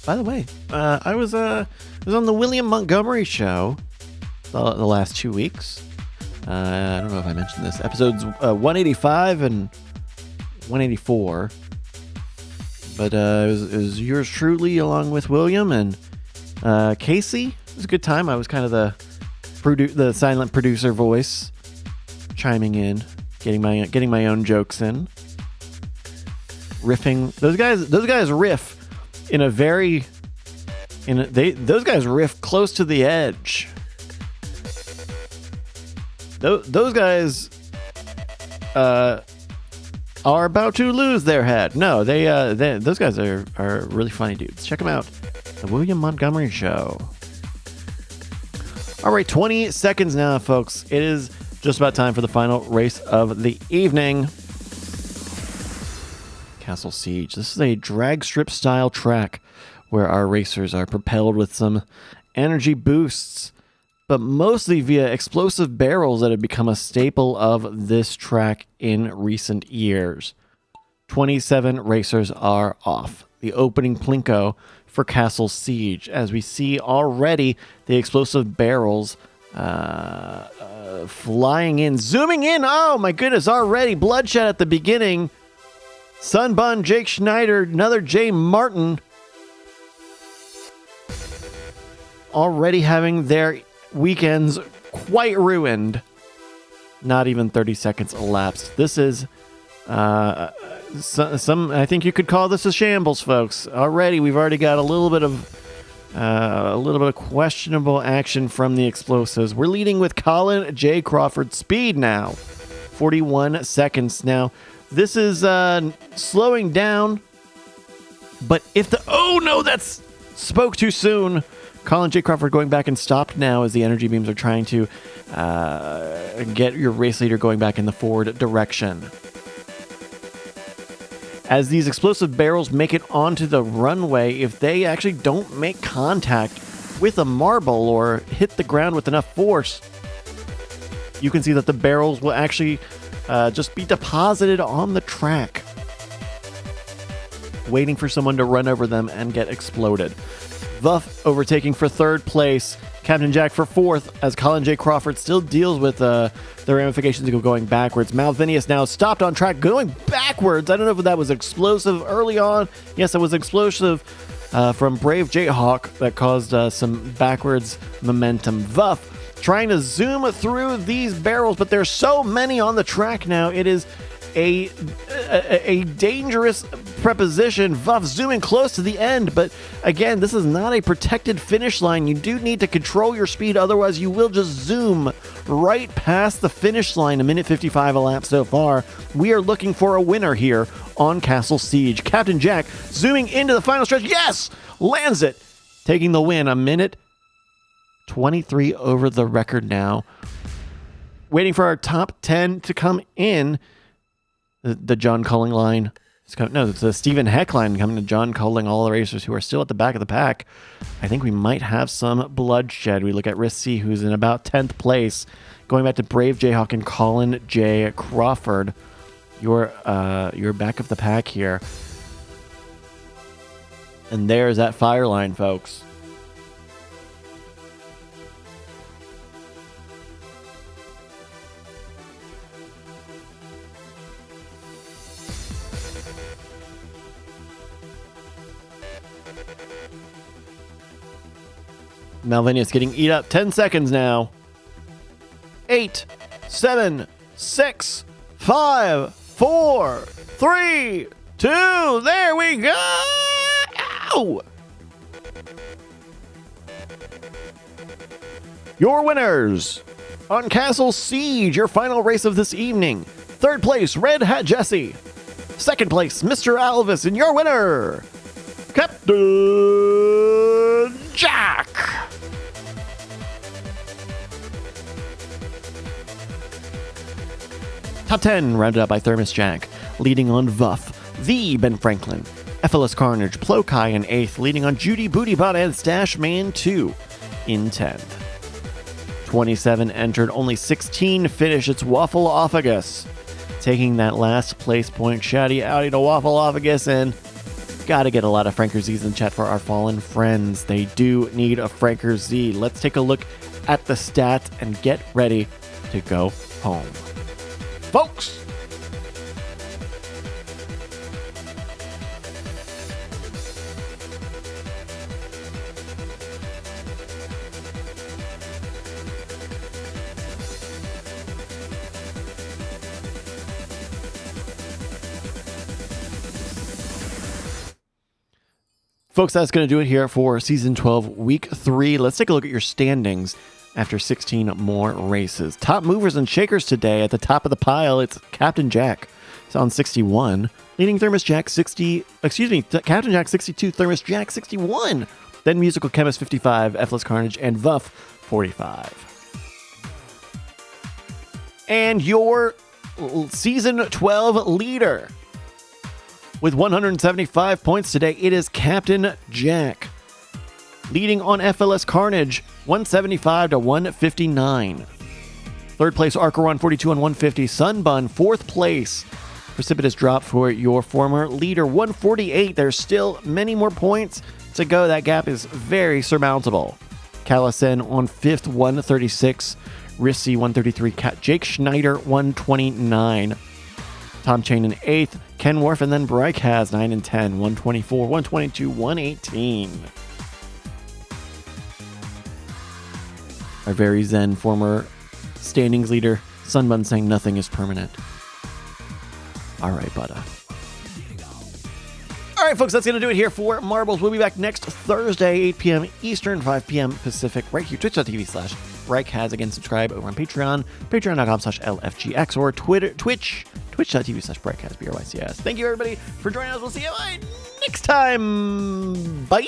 By the way, I was on the William Montgomery show the last 2 weeks. I don't know if I mentioned this. Episodes 185 and 184. But it was yours truly along with William and Casey. It was a good time. I was kind of the silent producer voice, chiming in, getting my own jokes in. riffing. Those guys riff in a very, those guys riff close to the edge. Those guys are about to lose their head. No, those guys are really funny dudes. Check them out. The William Montgomery Show. All right, 20 seconds now, folks. It is just about time for the final race of the evening. Castle Siege. This is a drag strip style track where our racers are propelled with some energy boosts, but mostly via explosive barrels that have become a staple of this track in recent years. 27 racers are off. The opening plinko for Castle Siege, as we see already the explosive barrels flying in, zooming in. Oh my goodness, already bloodshed at the beginning. Sunbun, Jake Schneider, another Jay Martin already having their weekends quite ruined. Not even 30 seconds elapsed. This is some I think you could call this a shambles, folks. We've already got a little bit of questionable action from the explosives. We're leading with Colin J. Crawford speed now. 41 seconds now. This is slowing down. But if that's spoke too soon. Colin J. Crawford going back and stopped now as the energy beams are trying to get your race leader going back in the forward direction. As these explosive barrels make it onto the runway, if they actually don't make contact with a marble or hit the ground with enough force, you can see that the barrels will actually just be deposited on the track, waiting for someone to run over them and get exploded. Vuff overtaking for third place. Captain Jack for fourth, as Colin J. Crawford still deals with the ramifications of going backwards. Malvinius now stopped on track, going backwards. I don't know if that was explosive early on. Yes, it was explosive from Brave Jayhawk that caused some backwards momentum. Vuff trying to zoom through these barrels, but there's so many on the track now. It is a dangerous preposition. Vuff zooming close to the end, but again, this is not a protected finish line. You do need to control your speed, otherwise you will just zoom right past the finish line. A minute 55 elapsed so far. We are looking for a winner here on Castle Siege. Captain Jack zooming into the final stretch. Yes! Lands it, taking the win. A minute 23 over the record now. Waiting for our top 10 to come in. The John Culling line. It's the Stephen Heck line coming to John Culling, all the racers who are still at the back of the pack. I think we might have some bloodshed. We look at Rissi, who's in about 10th place. Going back to Brave Jayhawk and Colin J. Crawford. You're back of the pack here. And there's that fire line, folks. Malvinius getting eat up. 10 seconds now. 8, 7, 6, 5, 4, 3, 2. There we go. Ow! Your winners on Castle Siege, your final race of this evening. Third place, Red Hat Jesse. Second place, Mr. Alvis, and your winner, Captain Jack. Top 10 rounded up by Thermos Jack, leading on Vuff, the Ben Franklin, FLS Carnage, Plokai in 8th, leading on Judy Bootybot and Stashman 2 in 10th. 27 entered, only 16 finished. It's Waffleophagus taking that last place point. Shouty outy to Waffleophagus, and gotta get a lot of Franker Z's in chat for our fallen friends. They do need a Franker Z. Let's take a look at the stats and get ready to go home, folks. Folks, that's going to do it here for Season 12, Week 3. Let's take a look at your standings after 16 more races. Top movers and shakers today. At the top of the pile, it's Captain Jack. It's on 61. Leading Thermos Jack 60, Captain Jack 62, Thermos Jack 61. Then Musical Chemist 55, Efless Carnage, and Vuff 45. And your Season 12 leader with 175 points today, it is Captain Jack. Leading on FLS Carnage, 175 to 159. Third place, Archer 142 and 150. Sunbun, fourth place. Precipitous drop for your former leader, 148. There's still many more points to go. That gap is very surmountable. Callison on fifth, 136. Rissy, 133. Jake Schneider, 129. Tom Chain in 8th, Ken Worf, and then Bryce has 9 and 10, 124, 122, 118. Our very zen former standings leader, Sunbun, saying nothing is permanent. All right, Buddha. All right, folks, that's going to do it here for Marbles. We'll be back next Thursday, 8 p.m. Eastern, 5 p.m. Pacific, right here, twitch.tv/BryceHas. Again, subscribe over on Patreon, patreon.com/LFGX, or twitch.tv/BryceHas, BRYCS. Thank you, everybody, for joining us. We'll see you next time. Bye.